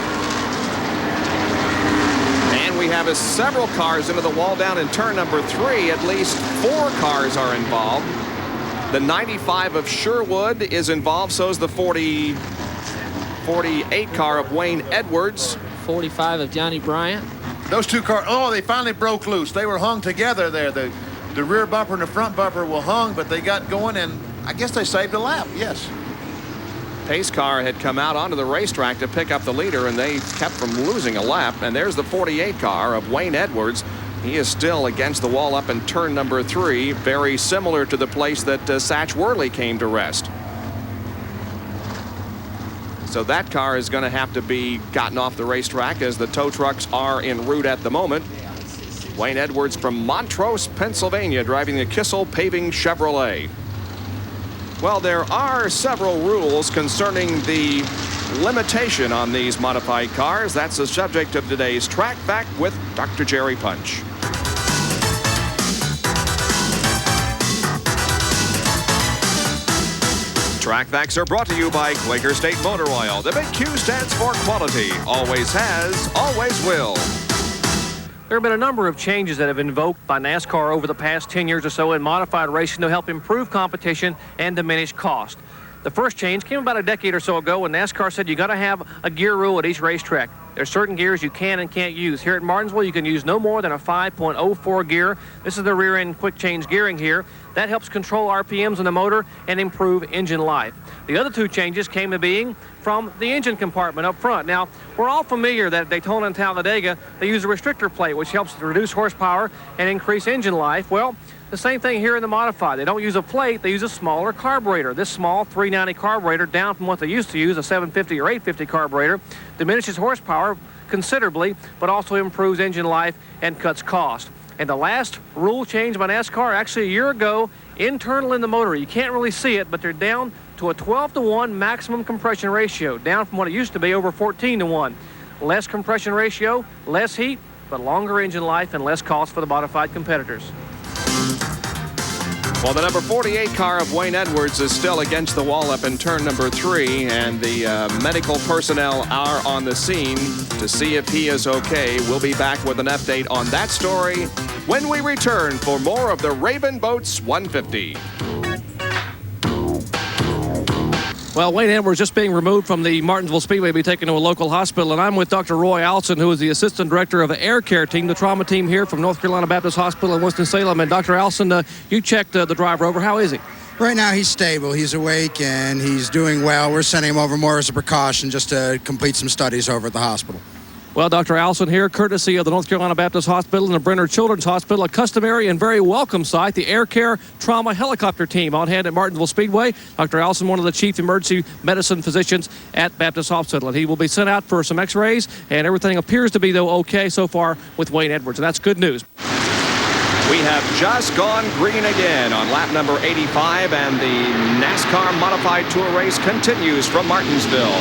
And we have several cars into the wall down in turn number 3. At least 4 cars are involved. The 95 of Sherwood is involved, so is the 48 car of Wayne Edwards. 45 of Johnny Bryant. Those 2 cars, oh, they finally broke loose. They were hung together there. The rear bumper and the front bumper were hung, but they got going, and I guess they saved a lap, yes. Pace car had come out onto the racetrack to pick up the leader, and they kept from losing a lap. And there's the 48 car of Wayne Edwards. He is still against the wall up in turn number 3, very similar to the place that Satch Worley came to rest. So that car is going to have to be gotten off the racetrack as the tow trucks are en route at the moment. Wayne Edwards from Montrose, Pennsylvania, driving the Kissel Paving Chevrolet. Well, there are several rules concerning the limitation on these modified cars. That's the subject of today's Track Fact with Dr. Jerry Punch. Track Facts are brought to you by Quaker State Motor Oil. The big Q stands for quality. Always has, always will. There have been a number of changes that have been invoked by NASCAR over the past 10 years or so in modified racing to help improve competition and diminish cost. The first change came about a decade or so ago when NASCAR said you got to have a gear rule at each racetrack. There's certain gears you can and can't use. Here at Martinsville, you can use no more than a 5.04 gear. This is the rear end quick change gearing here. That helps control RPMs in the motor and improve engine life. The other two changes came to being from the engine compartment up front. Now, we're all familiar that at Daytona and Talladega, they use a restrictor plate, which helps to reduce horsepower and increase engine life. Well, the same thing here in the modified. They don't use a plate, they use a smaller carburetor. This small 390 carburetor, down from what they used to use, a 750 or 850 carburetor, diminishes horsepower considerably, but also improves engine life and cuts cost. And the last rule change by NASCAR, actually a year ago, internal in the motor. You can't really see it, but they're down to a 12-to-1 maximum compression ratio, down from what it used to be, over 14-to-1. Less compression ratio, less heat, but longer engine life and less cost for the modified competitors. Well, the number 48 car of Wayne Edwards is still against the wall up in turn number 3, and the medical personnel are on the scene to see if he is okay. We'll be back with an update on that story when we return for more of the Raven Boats 150. Well, Wayne Edwards just being removed from the Martinsville Speedway, be taken to a local hospital. And I'm with Dr. Roy Allison, who is the assistant director of the air care team, the trauma team here from North Carolina Baptist Hospital in Winston-Salem. And Dr. Allison, you checked the driver over. How is he? Right now, he's stable. He's awake, and he's doing well. We're sending him over more as a precaution just to complete some studies over at the hospital. Well, Dr. Allison here, courtesy of the North Carolina Baptist Hospital and the Brenner Children's Hospital, a customary and very welcome site, the Air Care Trauma Helicopter Team on hand at Martinsville Speedway. Dr. Allison, one of the chief emergency medicine physicians at Baptist Hospital, and he will be sent out for some x-rays, and everything appears to be, though, okay so far with Wayne Edwards, and that's good news. We have just gone green again on lap number 85, and the NASCAR Modified Tour race continues from Martinsville.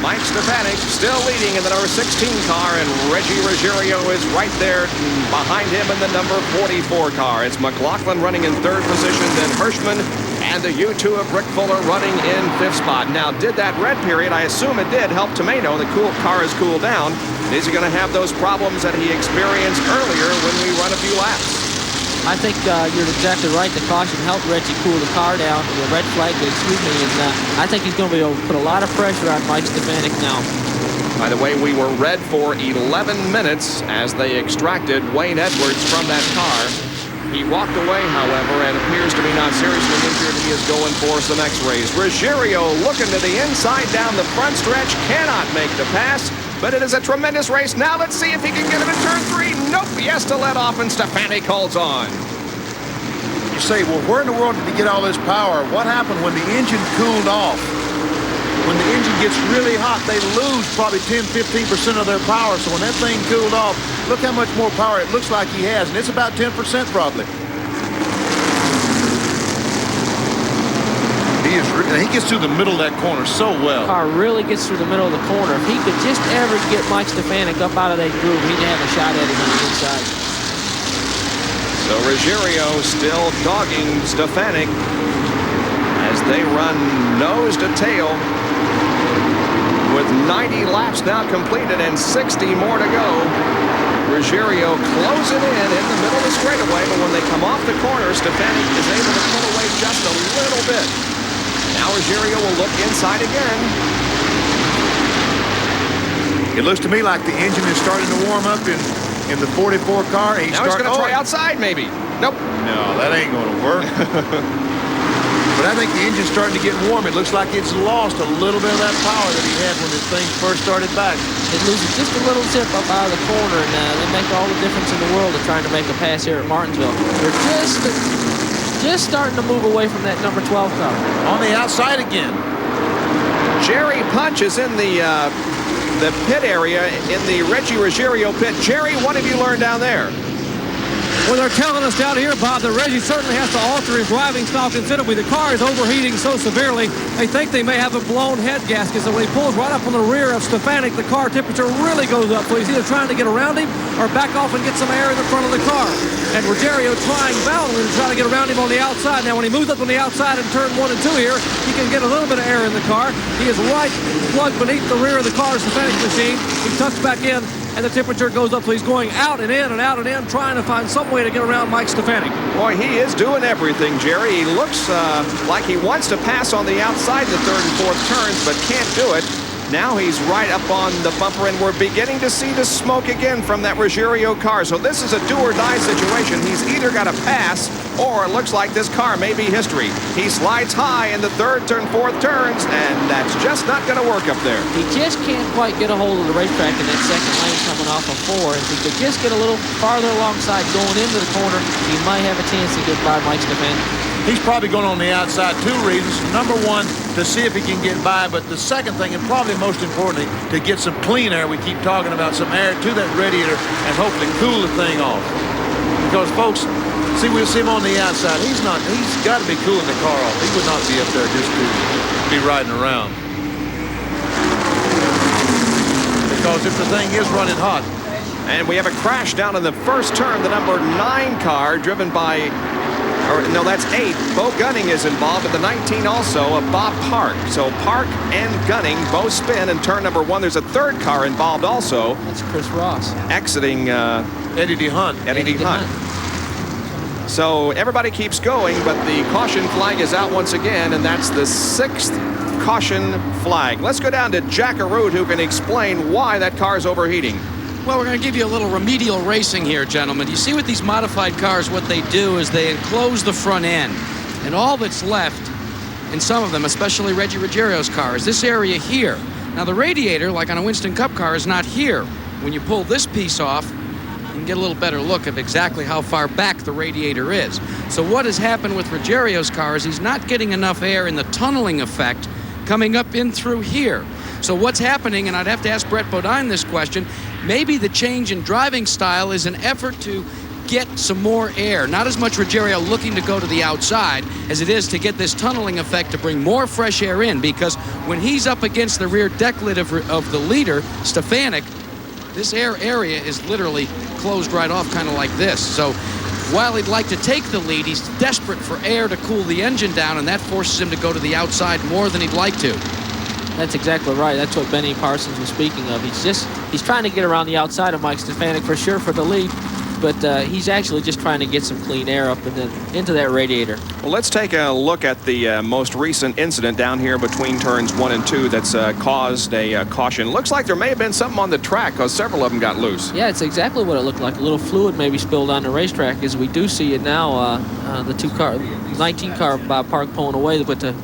Mike Stefanik still leading in the number 16 car, and Reggie Ruggiero is right there behind him in the number 44 car. It's McLaughlin running in third position, then Hirschman, and the U2 of Rick Fuller running in fifth spot. Now, did that red period, I assume it did, help Tomeno? The car has cooled down. Is he going to have those problems that he experienced earlier when we run a few laps? I think you're exactly right. The caution helped Reggie cool the car down. The red flag, excuse me, and I think he's going to be able to put a lot of pressure on Mike Stefanik now. By the way, we were red for 11 minutes as they extracted Wayne Edwards from that car. He walked away, however, and appears to be not seriously injured. He is going for some x-rays. Ruggiero looking to the inside down the front stretch, cannot make the pass. But it is a tremendous race. Now let's see if he can get it in turn 3. Nope, he has to let off, and Stefanik holds on. You say, well, where in the world did he get all this power? What happened when the engine cooled off? When the engine gets really hot, they lose probably 10-15% of their power. So when that thing cooled off, look how much more power it looks like he has, and it's about 10% probably. He gets through the middle of that corner so well. The car really gets through the middle of the corner. If he could just ever get Mike Stefanik up out of that groove, he'd have a shot at him on the inside. So Ruggiero still dogging Stefanik as they run nose to tail with 90 laps now completed and 60 more to go. Ruggiero closing in the middle of the straightaway, but when they come off the corner, Stefanik is able to pull away just a little bit. Now Ruggiero will look inside again. It looks to me like the engine is starting to warm up in the 44 car. Now he's going to try outside, maybe. Nope. No, that ain't going to work. But I think the engine's starting to get warm. It looks like it's lost a little bit of that power that he had when this thing first started back. It loses just a little zip up out of the corner, and they make all the difference in the world of trying to make a pass here at Martinsville. They're just just starting to move away from that number 12 car. On the outside again. Jerry Punch is in the pit area in the Reggie Ruggiero pit. Jerry, what have you learned down there? Well, they're telling us down here, Bob, that Reggie certainly has to alter his driving style considerably. The car is overheating so severely, they think they may have a blown head gasket. So when he pulls right up on the rear of Stefanik, the car temperature really goes up. So he's either trying to get around him or back off and get some air in the front of the car. And Ruggiero trying valiantly to try to get around him on the outside. Now, when he moves up on the outside in turn 1 and 2 here, he can get a little bit of air in the car. He is right plugged beneath the rear of the car's Stefanik machine. He tucks back in, and the temperature goes up, so he's going out and in and out and in, trying to find some way to get around Mike Stefanik. Boy, he is doing everything, Jerry. He looks like he wants to pass on the outside in the 3rd and 4th turns, but can't do it. Now he's right up on the bumper, and we're beginning to see the smoke again from that Ruggiero car. So this is a do-or-die situation. He's either got to pass, or it looks like this car may be history. He slides high in the 3rd and 4th turns, and that's just not going to work up there. He just can't quite get a hold of the racetrack in that second lane coming off of 4. If he could just get a little farther alongside going into the corner, he might have a chance to get by Mike Stefanik. He's probably going on the outside 2 reasons. Number 1, to see if he can get by, but the second thing, and probably most importantly, to get some clean air. We keep talking about some air to that radiator and hopefully cool the thing off. Because folks, see, we'll see him on the outside. He's got to be cooling the car off. He would not be up there just to be riding around. Because if the thing is running hot. And we have a crash down in the 1st turn. The number 9 car driven by, or no, that's 8. Bo Gunning is involved, but the 19 also of Bob Park. So Park and Gunning both spin in turn number 1. There's a 3rd car involved also. That's Chris Ross. Exiting Eddie DeHunt. Eddie DeHunt. So everybody keeps going, but the caution flag is out once again, and that's the 6th caution flag. Let's go down to Jack Arute, who can explain why that car is overheating. Well, we're going to give you a little remedial racing here, gentlemen. You see with these modified cars, what they do is they enclose the front end. And all that's left in some of them, especially Reggie Ruggiero's car, is this area here. Now, the radiator, like on a Winston Cup car, is not here. When you pull this piece off, you can get a little better look of exactly how far back the radiator is. So what has happened with Ruggiero's car is he's not getting enough air in the tunneling effect coming up in through here. So what's happening, and I'd have to ask Brett Bodine this question, maybe the change in driving style is an effort to get some more air. Not as much Ruggiero looking to go to the outside as it is to get this tunneling effect to bring more fresh air in, because when he's up against the rear deck lid of the leader, Stefanik, this air area is literally closed right off, kind of like this. So while he'd like to take the lead, he's desperate for air to cool the engine down, and that forces him to go to the outside more than he'd like to. That's exactly right. That's what Benny Parsons was speaking of. He's trying to get around the outside of Mike Stefanik for sure for the lead, but he's actually just trying to get some clean air up and then into that radiator. Well, let's take a look at the most recent incident down here between turns 1 and 2 that's caused a caution. Looks like there may have been something on the track because several of them got loose. Yeah, it's exactly what it looked like. A little fluid maybe spilled on the racetrack, as we do see it now. The 19 car by Park pulling away, but the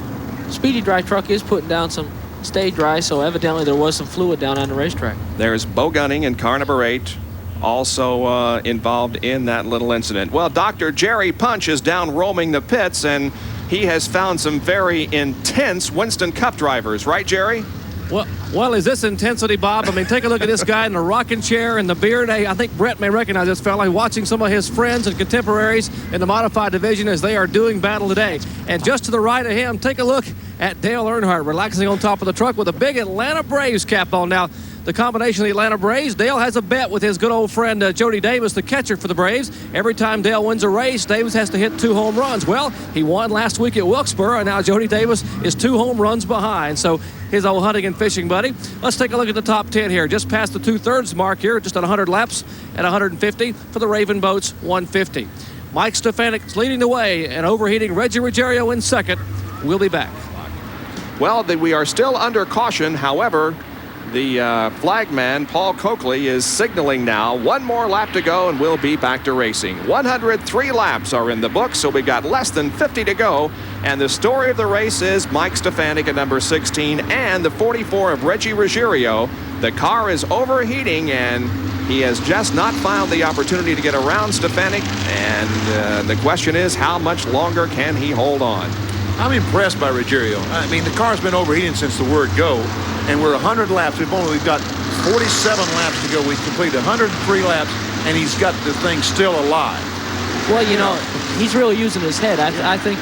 Speedy Dry truck is putting down some stay dry, so evidently there was some fluid down on the racetrack. There's Bo Gunning in car number 8, also involved in that little incident. Well, Dr. Jerry Punch is down roaming the pits, and he has found some very intense Winston Cup drivers, right, Jerry? Well, is this intensity, Bob? I mean, take a look at this guy in the rocking chair and the beard. Hey, I think Brett may recognize this fella, watching some of his friends and contemporaries in the modified division as they are doing battle today. And just to the right of him, take a look at Dale Earnhardt relaxing on top of the truck with a big Atlanta Braves cap on. Now, the combination of the Atlanta Braves, Dale has a bet with his good old friend Jody Davis, the catcher for the Braves. Every time Dale wins a race, Davis has to hit 2 home runs. Well, he won last week at Wilkesboro, and now Jody Davis is 2 home runs behind. So his old hunting and fishing buddy. Let's take a look at the top 10 here. Just past the 2/3 mark here, just at 100 laps at 150 for the Raven Boats 150. Mike Stefanik leading the way and overheating Reggie Ruggiero in second. We'll be back. Well, we are still under caution. However, the flagman, Paul Coakley, is signaling now. 1 more lap to go, and we'll be back to racing. 103 laps are in the book, so we've got less than 50 to go. And the story of the race is Mike Stefanik at number 16 and the 44 of Reggie Ruggiero. The car is overheating, and He has just not found the opportunity to get around Stefanik, and the question is, how much longer can he hold on? I'm impressed by Ruggiero. I mean, the car's been overheating since the word go, and we're 100 laps. We've got 47 laps to go. We've completed 103 laps, and he's got the thing still alive. Well, you know, he's really using his head. I think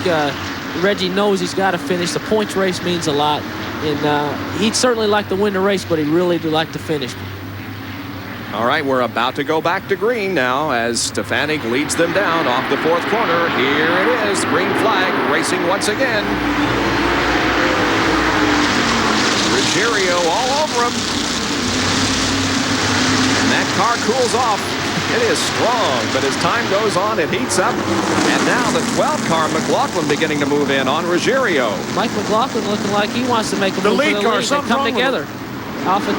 Reggie knows he's got to finish. The points race means a lot, and he'd certainly like to win the race, but he really would like to finish. All right, we're about to go back to green now as Stefanik leads them down off the 4th corner. Here it is, green flag racing once again. Ruggiero all over him. And that car cools off. It is strong, but as time goes on, it heats up. And now the 12th car, McLaughlin, beginning to move in on Ruggiero. Mike McLaughlin looking like he wants to make a move lead for the car, lead. They come together. Off of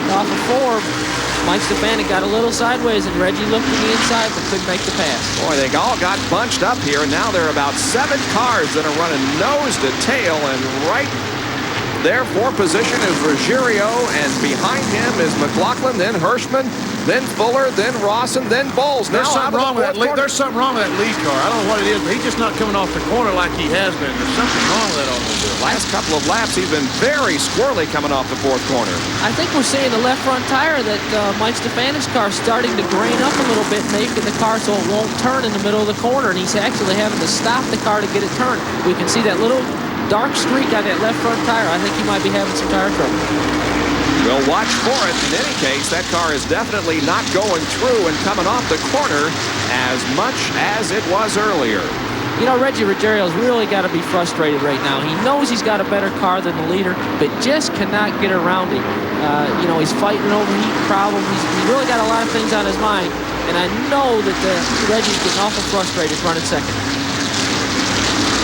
4. Mike Stefanik got a little sideways, and Reggie looked to the inside but couldn't make the pass. Boy, they all got bunched up here, and now there are about 7 cars that are running nose to tail, and right there for position is Ruggiero, and behind him is McLaughlin, then Hirschman, then Fuller, then Rawson, then Bowles. There's something wrong with that lead. There's something wrong with that lead car. I don't know what it is, but he's just not coming off the corner like he has been. There's something wrong with that automobile. Last couple of laps, he's been very squirrely coming off the 4th corner. I think we're seeing the left front tire that Mike Stefanik's car is starting to grain up a little bit, making the car so it won't turn in the middle of the corner, and he's actually having to stop the car to get it turned. We can see that little dark streak on that left front tire. I think he might be having some tire trouble. We'll watch for it. In any case, that car is definitely not going through and coming off the corner as much as it was earlier. You know, Reggie Ruggiero's really got to be frustrated right now. He knows he's got a better car than the leader, but just cannot get around him. You know, he's fighting an overheat problem. He's really got a lot of things on his mind, and I know that Reggie's getting awful frustrated running second.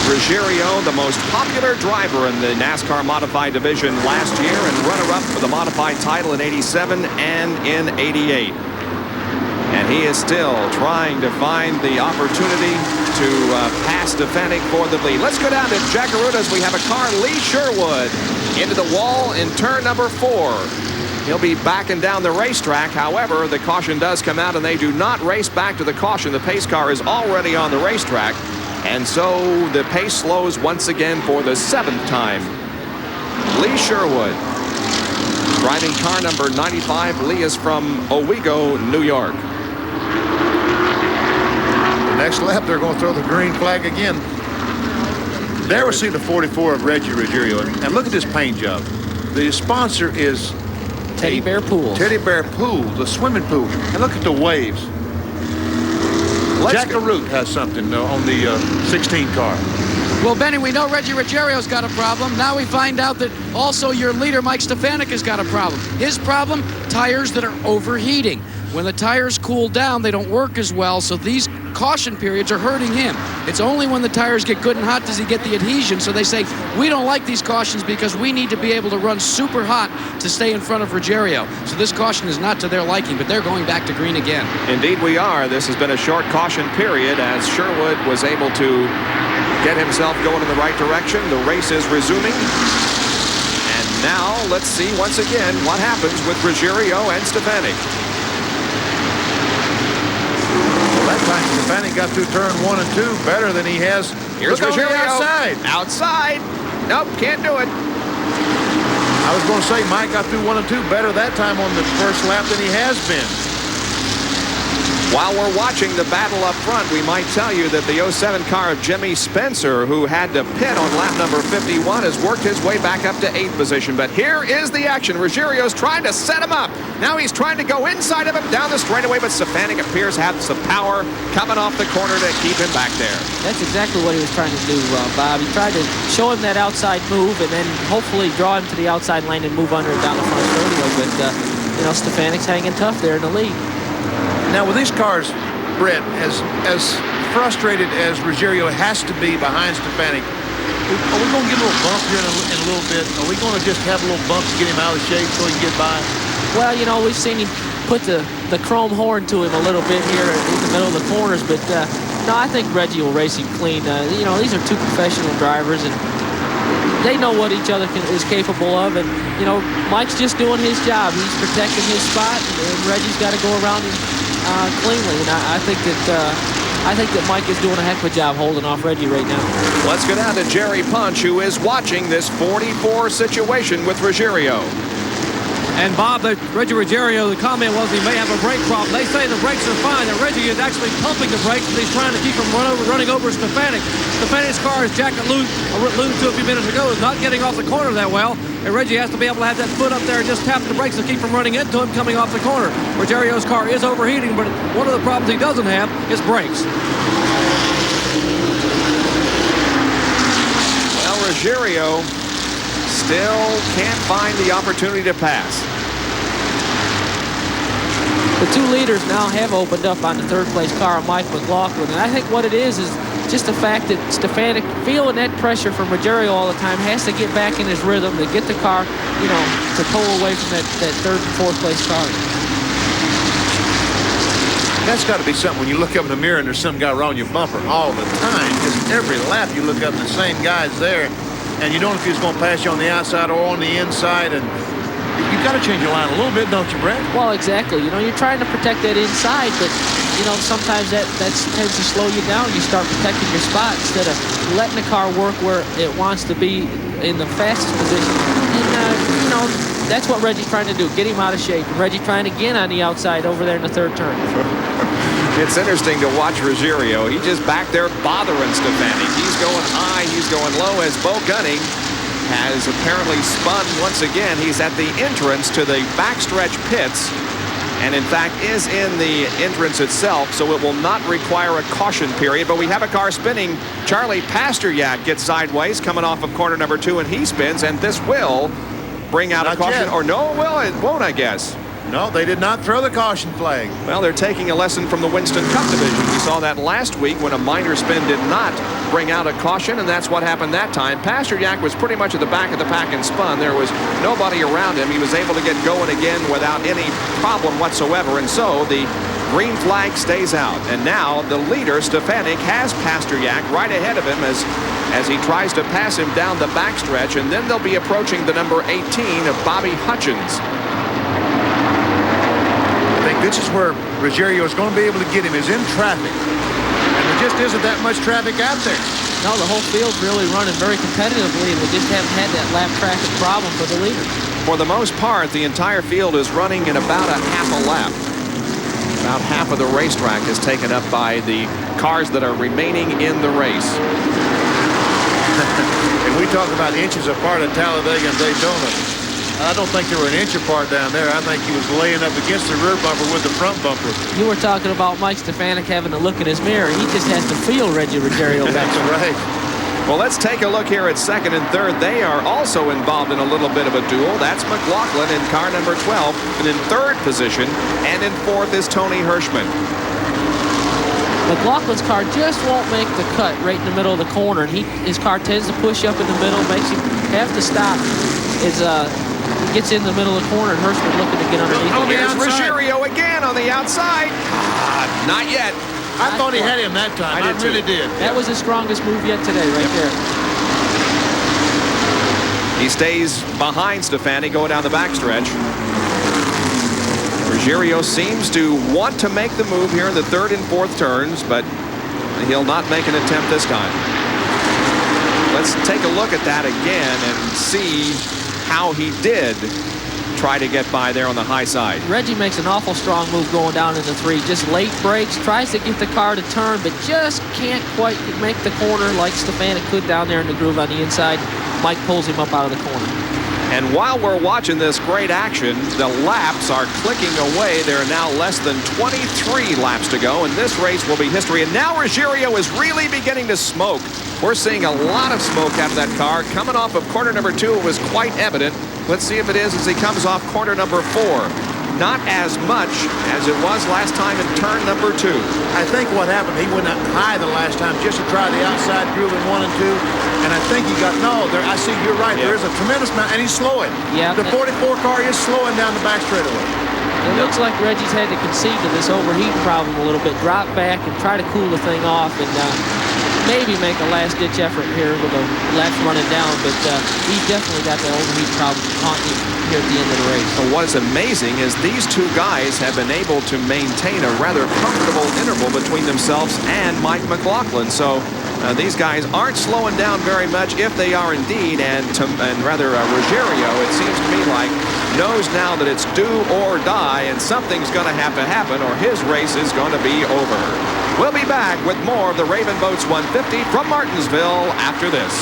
Ruggiero, the most popular driver in the NASCAR Modified Division last year and runner-up for the Modified title in '87 and in '88. And he is still trying to find the opportunity to pass Stefanik for the lead. Let's go down to Jakaruta's. We have a car, Lee Sherwood, into the wall in turn number 4. He'll be backing down the racetrack. However, the caution does come out, and they do not race back to the caution. The pace car is already on the racetrack. And so the pace slows once again for the 7th time. Lee Sherwood driving car number 95. Lee is from Owego, New York. The next lap, they're going to throw the green flag again. There we see the 44 of Reggie Ruggiero. And look at this paint job. The sponsor is Teddy Bear Pool. Teddy Bear Pool, the swimming pool. And look at the waves. Jakarut has something on the 16 car. Well, Benny, we know Reggie Ruggiero's got a problem. Now we find out that also your leader, Mike Stefanik, has got a problem. His problem, tires that are overheating. When the tires cool down, they don't work as well, so these caution periods are hurting him. It's only when the tires get good and hot does he get the adhesion, so they say, we don't like these cautions because we need to be able to run super hot to stay in front of Ruggiero. So this caution is not to their liking, but they're going back to green again. Indeed we are. This has been a short caution period as Sherwood was able to get himself going in the right direction. The race is resuming. And now let's see once again what happens with Ruggiero and Stefanik. That time Stefanik got through turn 1 and 2 better than he has. Here's Look Ruggiero. outside. Outside. Nope, can't do it. I was going to say Mike got through 1 and 2 better that time on the first lap than he has been. While we're watching the battle up front, we might tell you that the 07 car of Jimmy Spencer, who had to pit on lap number 51, has worked his way back up to 8th position. But here is the action. Ruggiero's trying to set him up. Now he's trying to go inside of him down the straightaway, but Stefanik appears to have some power coming off the corner to keep him back there. That's exactly what he was trying to do, Bob. He tried to show him that outside move and then hopefully draw him to the outside lane and move under it down the front straightaway. But, you know, Stefanik's hanging tough there in the lead. Now, with these cars, Brett, as frustrated as Ruggiero has to be behind Stefanik, are we going to get a little bump here in a little bit? Are we going to just have a little bump to get him out of shape so he can get by? Well, you know, we've seen him put the chrome horn to him a little bit here in the middle of the corners, but no, I think Reggie will race him clean. You know, these are two professional drivers, and they know what each other is capable of, and you know, Mike's just doing his job. He's protecting his spot, and Reggie's got to go around him cleanly. And I think that Mike is doing a heck of a job holding off Reggie right now. Let's go down to Jerry Punch, who is watching this 44 situation with Ruggiero. And Bob, Reggie Ruggiero, the comment was he may have a brake problem. They say the brakes are fine, that Reggie is actually pumping the brakes, and he's trying to keep him running over Stefanik. Stefanik's car, as Jack alluded to a few minutes ago, is not getting off the corner that well, and Reggie has to be able to have that foot up there and just tap the brakes to keep from running into him coming off the corner. Ruggiero's car is overheating, but one of the problems he doesn't have is brakes. Well, Ruggiero still can't find the opportunity to pass. The two leaders now have opened up on the third-place car of Mike McLaughlin, and I think what it is just the fact that Stefanik, feeling that pressure from Ruggiero all the time, has to get back in his rhythm to get the car, you know, to pull away from that third and fourth-place car. That's got to be something when you look up in the mirror and there's some guy around your bumper all the time. Just every lap you look up and the same guy's there. And you don't know if he's going to pass you on the outside or on the inside. And you've got to change your line a little bit, don't you, Brett? Well, exactly. You know, you're trying to protect that inside, but, you know, sometimes that tends to slow you down. You start protecting your spot instead of letting the car work where it wants to be in the fastest position. And, you know, that's what Reggie's trying to do, get him out of shape. And Reggie trying again on the outside over there in the third turn. It's interesting to watch Ruggiero. He just back there bothering Stefanik. He's going high, he's going low, as Bo Gunning has apparently spun once again. He's at the entrance to the backstretch pits, and in fact is in the entrance itself, so it will not require a caution period. But we have a car spinning. Charlie Pasteryak gets sideways coming off of corner number 2, and he spins, and this will bring out a caution. Or no, it won't, I guess. No, they did not throw the caution flag. Well, they're taking a lesson from the Winston Cup division. We saw that last week when a minor spin did not bring out a caution, and that's what happened that time. Pasteryak was pretty much at the back of the pack and spun. There was nobody around him. He was able to get going again without any problem whatsoever, and so the green flag stays out. And now the leader, Stefanik, has Pasteryak right ahead of him as he tries to pass him down the backstretch, and then they'll be approaching the number 18 of Bobby Hutchins. I think this is where Ruggiero is going to be able to get him, is in traffic. And there just isn't that much traffic out there. No, the whole field's really running very competitively, and we just haven't had that lap traffic problem for the leader. For the most part, the entire field is running in about a half a lap. About half of the racetrack is taken up by the cars that are remaining in the race. And we talk about inches apart at Talladega and Daytona. I don't think they were an inch apart down there. I think he was laying up against the rear bumper with the front bumper. You were talking about Mike Stefanik having to look in his mirror. He just has to feel Reggie Ruggiero back. That's right. Well, let's take a look here at second and third. They are also involved in a little bit of a duel. That's McLaughlin in car number 12, and in third position, and in fourth is Tony Hirschman. McLaughlin's car just won't make the cut right in the middle of the corner, and his car tends to push up in the middle, makes him have to stop. He gets in the middle of the corner, and Hirschman looking to get underneath. Oh, here's Ruggiero again on the outside. Not yet. I thought he had him that time. I really did. That was his strongest move yet today, right there. He stays behind Stefanik going down the backstretch. Ruggiero seems to want to make the move here in the third and fourth turns, but he'll not make an attempt this time. Let's take a look at that again and see how he did try to get by there on the high side. Reggie makes an awful strong move going down into three. Just late brakes, tries to get the car to turn, but just can't quite make the corner like Stefanik could down there in the groove on the inside. Mike pulls him up out of the corner. And while we're watching this great action, the laps are clicking away. There are now less than 23 laps to go, and this race will be history. And now Ruggiero is really beginning to smoke. We're seeing a lot of smoke out of that car. Coming off of corner number 2, it was quite evident. Let's see if it is as he comes off corner number 4. Not as much as it was last time in turn number 2. I think what happened, he went up high the last time just to try the outside groove in 1 and 2. And I think he got, I see, you're right. There is a tremendous amount, and he's slowing. Yeah. The 44 car is slowing down the back straightaway. It looks like Reggie's had to concede to this overheating problem a little bit, drop back and try to cool the thing off. And maybe make a last-ditch effort here with the laps running down, but he definitely got the overheat problem haunting him here at the end of the race. But what is amazing is these two guys have been able to maintain a rather comfortable interval between themselves and Mike McLaughlin. So these guys aren't slowing down very much, if they are indeed, and Ruggiero, it seems to me like, knows now that it's do or die, and something's going to happen or his race is going to be over. We'll be back with more of the Raven Boats 150 from Martinsville after this.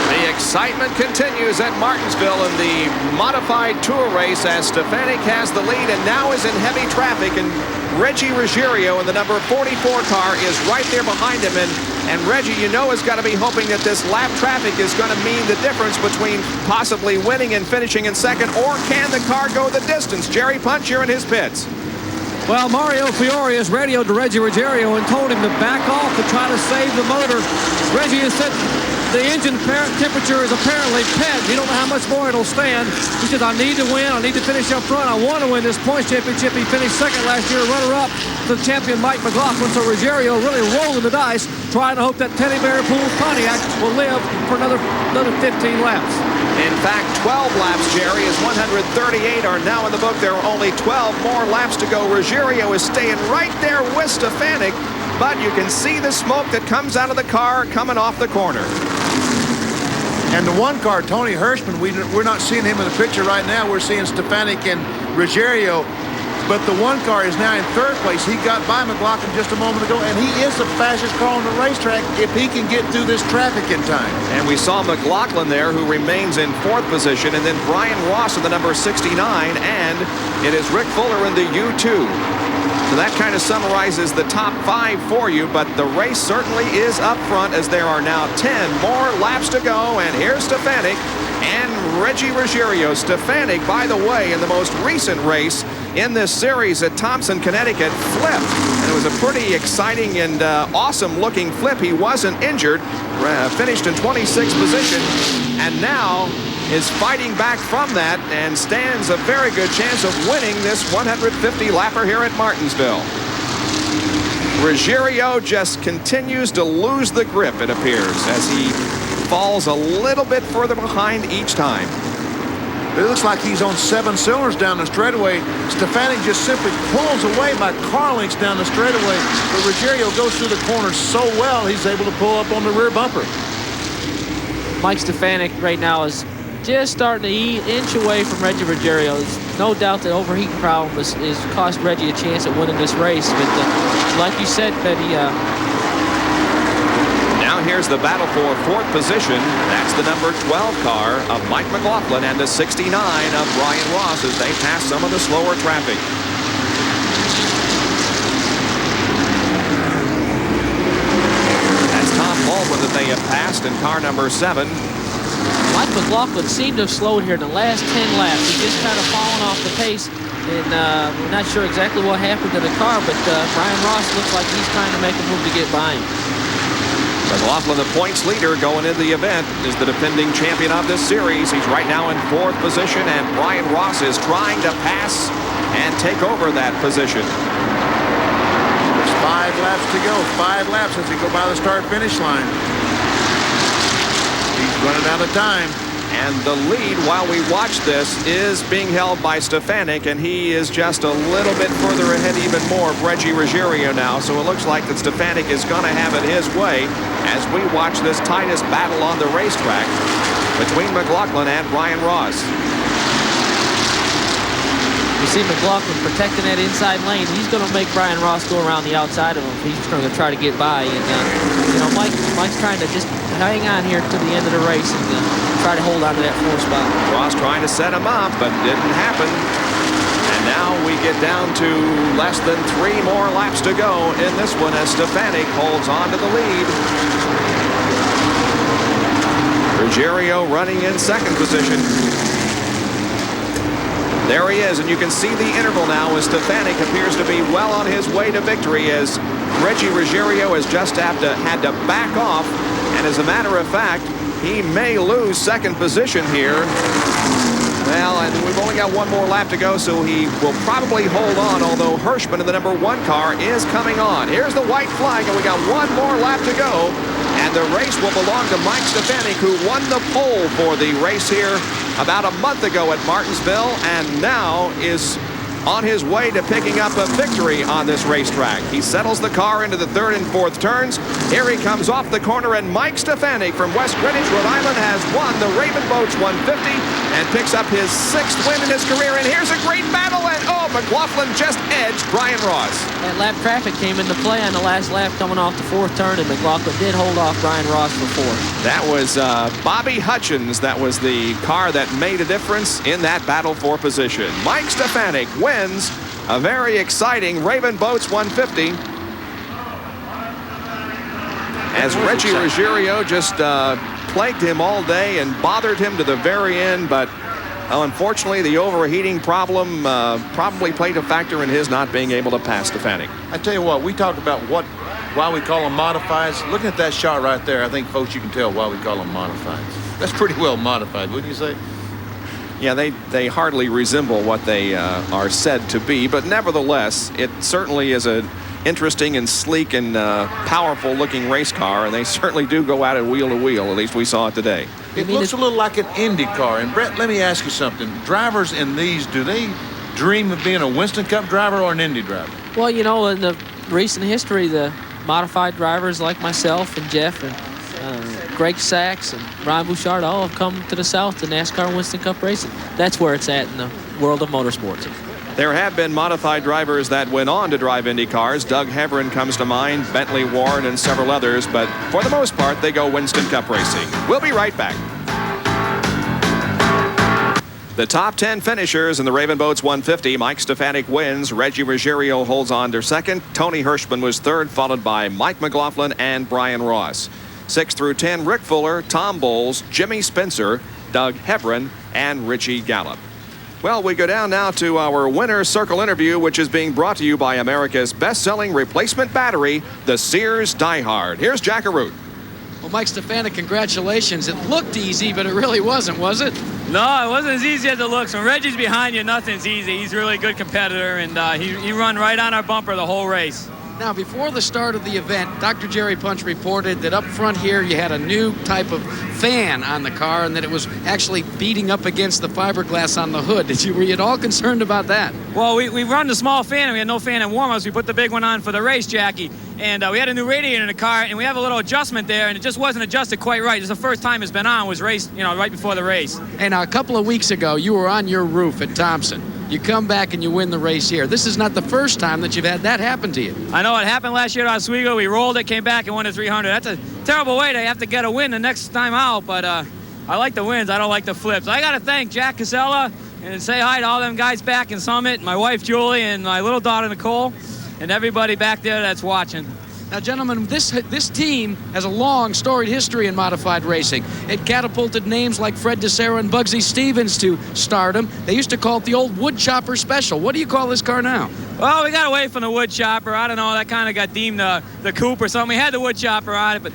The excitement continues at Martinsville in the modified tour race as Stefanik has the lead and now is in heavy traffic, and Reggie Ruggiero in the number 44 car is right there behind him. And Reggie, you know, has got to be hoping that this lap traffic is going to mean the difference between possibly winning and finishing in second, or can the car go the distance? Jerry Punch here in his pits. Well, Mario Fiore has radioed to Reggie Ruggiero and told him to back off to try to save the motor. Reggie has said the engine temperature is apparently pet. You don't know how much more it'll stand. He says, I need to win. I need to finish up front. I want to win this points championship. He finished second last year, runner-up to the champion Mike McLaughlin. So Ruggiero really rolling the dice, trying to hope that Teddy Bear Pools Pontiac will live for another 15 laps. In fact, 12 laps, Jerry, as 138 are now in the book. There are only 12 more laps to go. Ruggiero is staying right there with Stefanik, but you can see the smoke that comes out of the car coming off the corner. And the one car, Tony Hirschman, we're not seeing him in the picture right now. We're seeing Stefanik and Ruggiero. But the one car is now in third place. He got by McLaughlin just a moment ago, and he is the fastest car on the racetrack if he can get through this traffic in time. And we saw McLaughlin there, who remains in fourth position, and then Brian Ross in the number 69, and it is Rick Fuller in the U2. So that kind of summarizes the top 5 for you, but the race certainly is up front as there are now 10 more laps to go, and here's Stefanik and Reggie Ruggiero. Stefanik, by the way, in the most recent race in this series at Thompson, Connecticut, flipped. And it was a pretty exciting and awesome-looking flip. He wasn't injured, finished in 26th position, and now is fighting back from that and stands a very good chance of winning this 150-lapper here at Martinsville. Ruggiero just continues to lose the grip, it appears, as he falls a little bit further behind each time. It looks like he's on 7 cylinders down the straightaway. Stefanik just simply pulls away by car lengths down the straightaway, but Ruggiero goes through the corner so well he's able to pull up on the rear bumper. Mike Stefanik right now is just starting to inch away from Reggie Ruggiero. There's no doubt that overheating problem is cost Reggie a chance at winning this race. But like you said, Betty, now here's the battle for fourth position. That's the number 12 car of Mike McLaughlin and the 69 of Brian Ross as they pass some of the slower traffic. That's Tom Baldwin that they have passed in car number 7. Mike McLaughlin seemed to have slowed here in the last 10 laps. He just kind of fallen off the pace, and we're not sure exactly what happened to the car, but Brian Ross looks like he's trying to make a move to get by him. McLaughlin, the points leader going into the event, is the defending champion of this series. He's right now in fourth position, and Brian Ross is trying to pass and take over that position. There's 5 laps to go. 5 laps as we go by the start-finish line. He's running out of time. And the lead, while we watch this, is being held by Stefanik, and he is just a little bit further ahead even more of Reggie Ruggiero now. So it looks like that Stefanik is going to have it his way as we watch this tightest battle on the racetrack between McLaughlin and Brian Ross. You see McLaughlin protecting that inside lane. He's going to make Brian Ross go around the outside of him. He's going to try to get by. And, you know, Mike's trying to just hang on here to the end of the race and try to hold on to that 4th spot. Ross trying to set him up, but didn't happen. And now we get down to less than 3 more laps to go in this one as Stefanik holds on to the lead. Ruggiero running in second position. There he is, and you can see the interval now as Stefanik appears to be well on his way to victory as Reggie Ruggiero has just had to back off, and as a matter of fact, he may lose second position here Well, and we've only got one more lap to go, so he will probably hold on, although Hirschman in the number 1 car is coming on. Here's the white flag, and we got one more lap to go. And the race will belong to Mike Stefanik, who won the pole for the race here about a month ago at Martinsville, and now is on his way to picking up a victory on this racetrack. He settles the car into the 3rd and 4th turns. Here he comes off the corner, and Mike Stefanik from West Greenwich, Rhode Island, has won the Raven Boats 150 and picks up his 6th win in his career. And here's a great battle, and McLaughlin just edged Brian Ross. That lap traffic came into play on the last lap coming off the 4th turn, and McLaughlin did hold off Brian Ross for 4. That was Bobby Hutchins. That was the car that made a difference in that battle for position. Mike Stefanik wins a very exciting Raven Boats 150. As Reggie Ruggiero just plagued him all day and bothered him to the very end, but unfortunately the overheating problem probably played a factor in his not being able to pass Stefanik. I tell you what, we talked about why we call them modifieds. Looking at that shot right there, I think, folks, you can tell why we call them modifieds. That's pretty well modified, wouldn't you say? Yeah, they hardly resemble what they are said to be, but nevertheless, it certainly is an interesting and sleek and powerful looking race car, and they certainly do go at it wheel to wheel. At least we saw it today. It looks a little like an Indy car. And Brett, let me ask you something. Drivers in these, do they dream of being a Winston Cup driver or an Indy driver? Well, you know, in the recent history, the modified drivers like myself and Jeff and Greg Sachs and Brian Bouchard all have come to the South to NASCAR and Winston Cup racing. That's where it's at in the world of motorsports. There have been modified drivers that went on to drive Indy cars. Doug Heverin comes to mind, Bentley Warren, and several others, but for the most part, they go Winston Cup racing. We'll be right back. The top 10 finishers in the Raven Boats 150. Mike Stefanik wins. Reggie Ruggiero holds on to 2nd. Tony Hirschman was 3rd, followed by Mike McLaughlin and Brian Ross. 6 through 10, Rick Fuller, Tom Bowles, Jimmy Spencer, Doug Heverin, and Richie Gallup. Well, we go down now to our winner's circle interview, which is being brought to you by America's best-selling replacement battery, the Sears Die-Hard. Here's Jack Arute. Well, Mike Stefanik, congratulations. It looked easy, but it really wasn't, was it? No, it wasn't as easy as it looks. When Reggie's behind you, nothing's easy. He's a really good competitor, and he run right on our bumper the whole race. Now, before the start of the event, Dr. Jerry Punch reported that up front here you had a new type of fan on the car and that it was actually beating up against the fiberglass on the hood. Were you at all concerned about that? Well, we run the small fan, and we had no fan in warm-ups. We put the big one on for the race, Jackie. And we had a new radiator in the car, and we have a little adjustment there, and it just wasn't adjusted quite right. It's the first time it's been on, was raced, right before the race. And a couple of weeks ago, you were on your roof at Thompson. You come back and you win the race here. This is not the first time that you've had that happen to you. I know it happened last year at Oswego. We rolled it, came back, and won the 300. That's a terrible way to have to get a win the next time out, but I like the wins. I don't like the flips. I got to thank Jack Casella and say hi to all them guys back in Summit, my wife Julie, and my little daughter Nicole, and everybody back there that's watching. Now, gentlemen, this team has a long, storied history in modified racing. It catapulted names like Fred DeSera and Bugsy Stevens to stardom. They used to call it the old wood chopper special. What do you call this car now? Well, we got away from the wood chopper. I don't know, that kind of got deemed the coupe or something. We had the wood chopper on it, but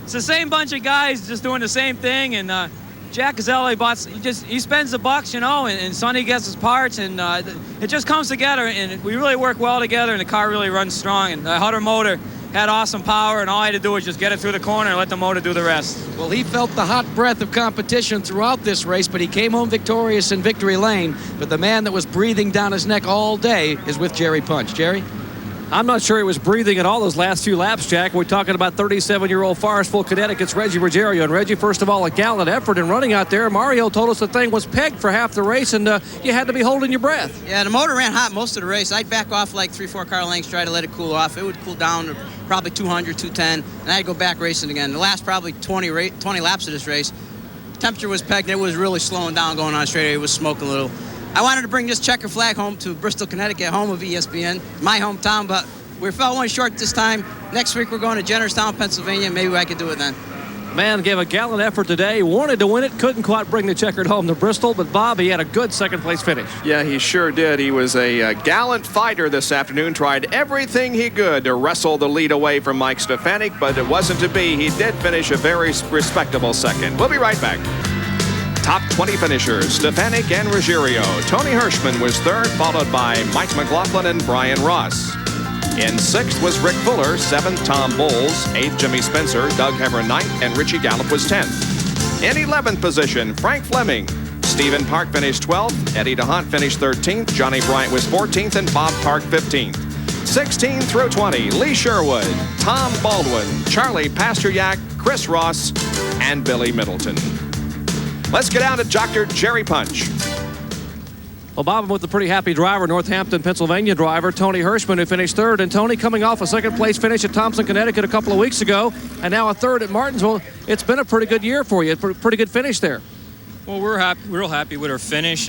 it's the same bunch of guys just doing the same thing, and Jack Casella, he spends the bucks, and Sonny gets his parts, and it just comes together, and we really work well together, and the car really runs strong, and the Hutter motor had awesome power, and all I had to do was just get it through the corner and let the motor do the rest. Well, he felt the hot breath of competition throughout this race, but he came home victorious in victory lane. But the man that was breathing down his neck all day is with Jerry Punch. Jerry? I'm not sure he was breathing at all those last few laps, Jack. We're talking about 37-year-old Forestville, Connecticut's Reggie Ruggiero. And Reggie, first of all, a gallant effort in running out there. Mario told us the thing was pegged for half the race, and you had to be holding your breath. Yeah, the motor ran hot most of the race. I'd back off like 3-4 car lengths, try to let it cool off. It would cool down to probably 200, 210, and I'd go back racing again. The last probably 20 laps of this race, temperature was pegged. It was really slowing down going on straight. It was smoking a little. I wanted to bring this checker flag home to Bristol, Connecticut, home of ESPN, my hometown, but we fell one short this time. Next week we're going to Jennerstown, Pennsylvania. Maybe I could do it then. Man gave a gallant effort today. Wanted to win it. Couldn't quite bring the checkered home to Bristol. But Bob, he had a good second-place finish. Yeah, he sure did. He was a gallant fighter this afternoon. Tried everything he could to wrestle the lead away from Mike Stefanik, but it wasn't to be. He did finish a very respectable second. We'll be right back. Top 20 finishers, Stefanik and Ruggiero. Tony Hirschman was third, followed by Mike McLaughlin and Brian Ross. In sixth was Rick Fuller, seventh Tom Bowles, eighth Jimmy Spencer, Doug Hever ninth, and Richie Gallup was 10th. In 11th position, Frank Fleming. Stephen Park finished 12th, Eddie DeHunt finished 13th, Johnny Bryant was 14th, and Bob Park 15th. 16 through 20, Lee Sherwood, Tom Baldwin, Charlie Pasteryak, Chris Ross, and Billy Middleton. Let's get down to Dr. Jerry Punch. Well, Bob, I'm with a pretty happy driver, Northampton, Pennsylvania driver, Tony Hirschman, who finished third. And Tony, coming off a second-place finish at Thompson, Connecticut a couple of weeks ago, and now a third at Martinsville. It's been a pretty good year for you, a pretty good finish there. Well, we're real happy with our finish.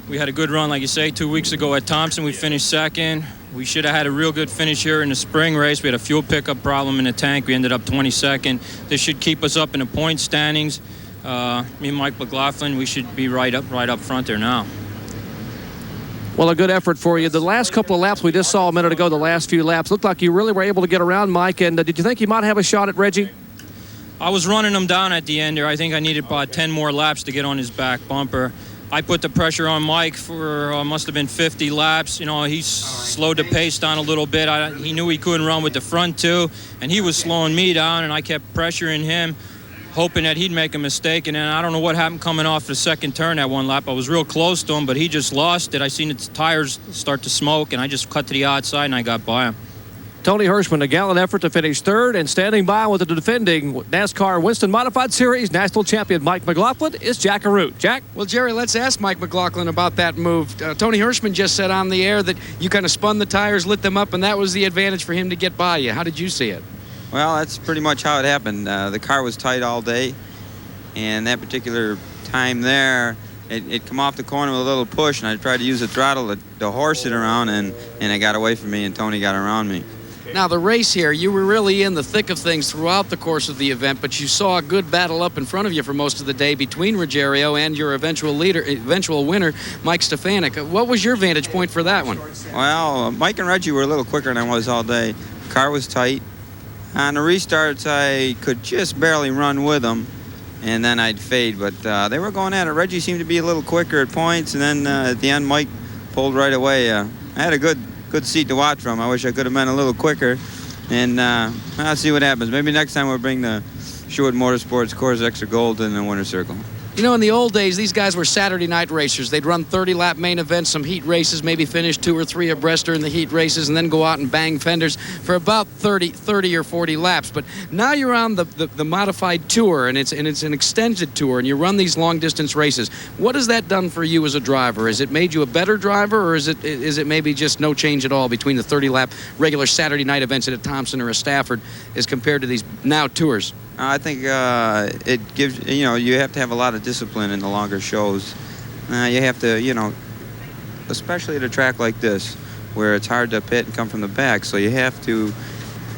We had a good run, like you say, 2 weeks ago at Thompson. We finished second. We should have had a real good finish here in the spring race. We had a fuel pickup problem in the tank. We ended up 22nd. This should keep us up in the point standings. Me and Mike McLaughlin, we should be right up front there now. Well, a good effort for you. The last couple of laps we just saw a minute ago, the last few laps, looked like you really were able to get around Mike. And did you think you might have a shot at Reggie? I was running him down at the end there. I think I needed about 10 more laps to get on his back bumper. I put the pressure on Mike for must have been 50 laps. You know, he slowed the pace down a little bit. He knew he couldn't run with the front two, and he was slowing me down, and I kept pressuring him, hoping that he'd make a mistake. And then I don't know what happened coming off the second turn that one lap. I was real close to him, but he just lost it. I seen his tires start to smoke, and I just cut to the outside, and I got by him. Tony Hirschman, a gallant effort to finish third, and standing by with the defending NASCAR Winston Modified Series national champion Mike McLaughlin is Jack Arute. Jack? Well, Jerry, let's ask Mike McLaughlin about that move. Tony Hirschman just said on the air that you kind of spun the tires, lit them up, and that was the advantage for him to get by you. How did you see it? Well, that's pretty much how it happened. The car was tight all day, and that particular time there, it come off the corner with a little push, and I tried to use the throttle to horse it around, and it got away from me, and Tony got around me. Now, the race here, you were really in the thick of things throughout the course of the event, but you saw a good battle up in front of you for most of the day between Ruggiero and your eventual winner, Mike Stefanik. What was your vantage point for that one? Well, Mike and Reggie were a little quicker than I was all day. The car was tight. On the restarts, I could just barely run with them, and then I'd fade, but they were going at it. Reggie seemed to be a little quicker at points, and then at the end, Mike pulled right away. I had a good seat to watch from. I wish I could have been a little quicker, and I'll see what happens. Maybe next time we'll bring the Sherwood Motorsports Coors Extra Gold in the winner's circle. You know, in the old days, these guys were Saturday night racers. They'd run 30-lap main events, some heat races, maybe finish 2 or 3 abreast during the heat races, and then go out and bang fenders for about 30 or 40 laps. But now you're on the modified tour, and it's an extended tour, and you run these long-distance races. What has that done for you as a driver? Has it made you a better driver, or is it maybe just no change at all between the 30-lap regular Saturday night events at a Thompson or a Stafford as compared to these now tours? I think it gives, you have to have a lot of discipline in the longer shows. You have to, especially at a track like this, where it's hard to pit and come from the back. So you have to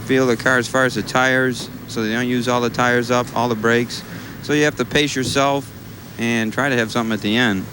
feel the car as far as the tires, so they don't use all the tires up, all the brakes. So you have to pace yourself and try to have something at the end.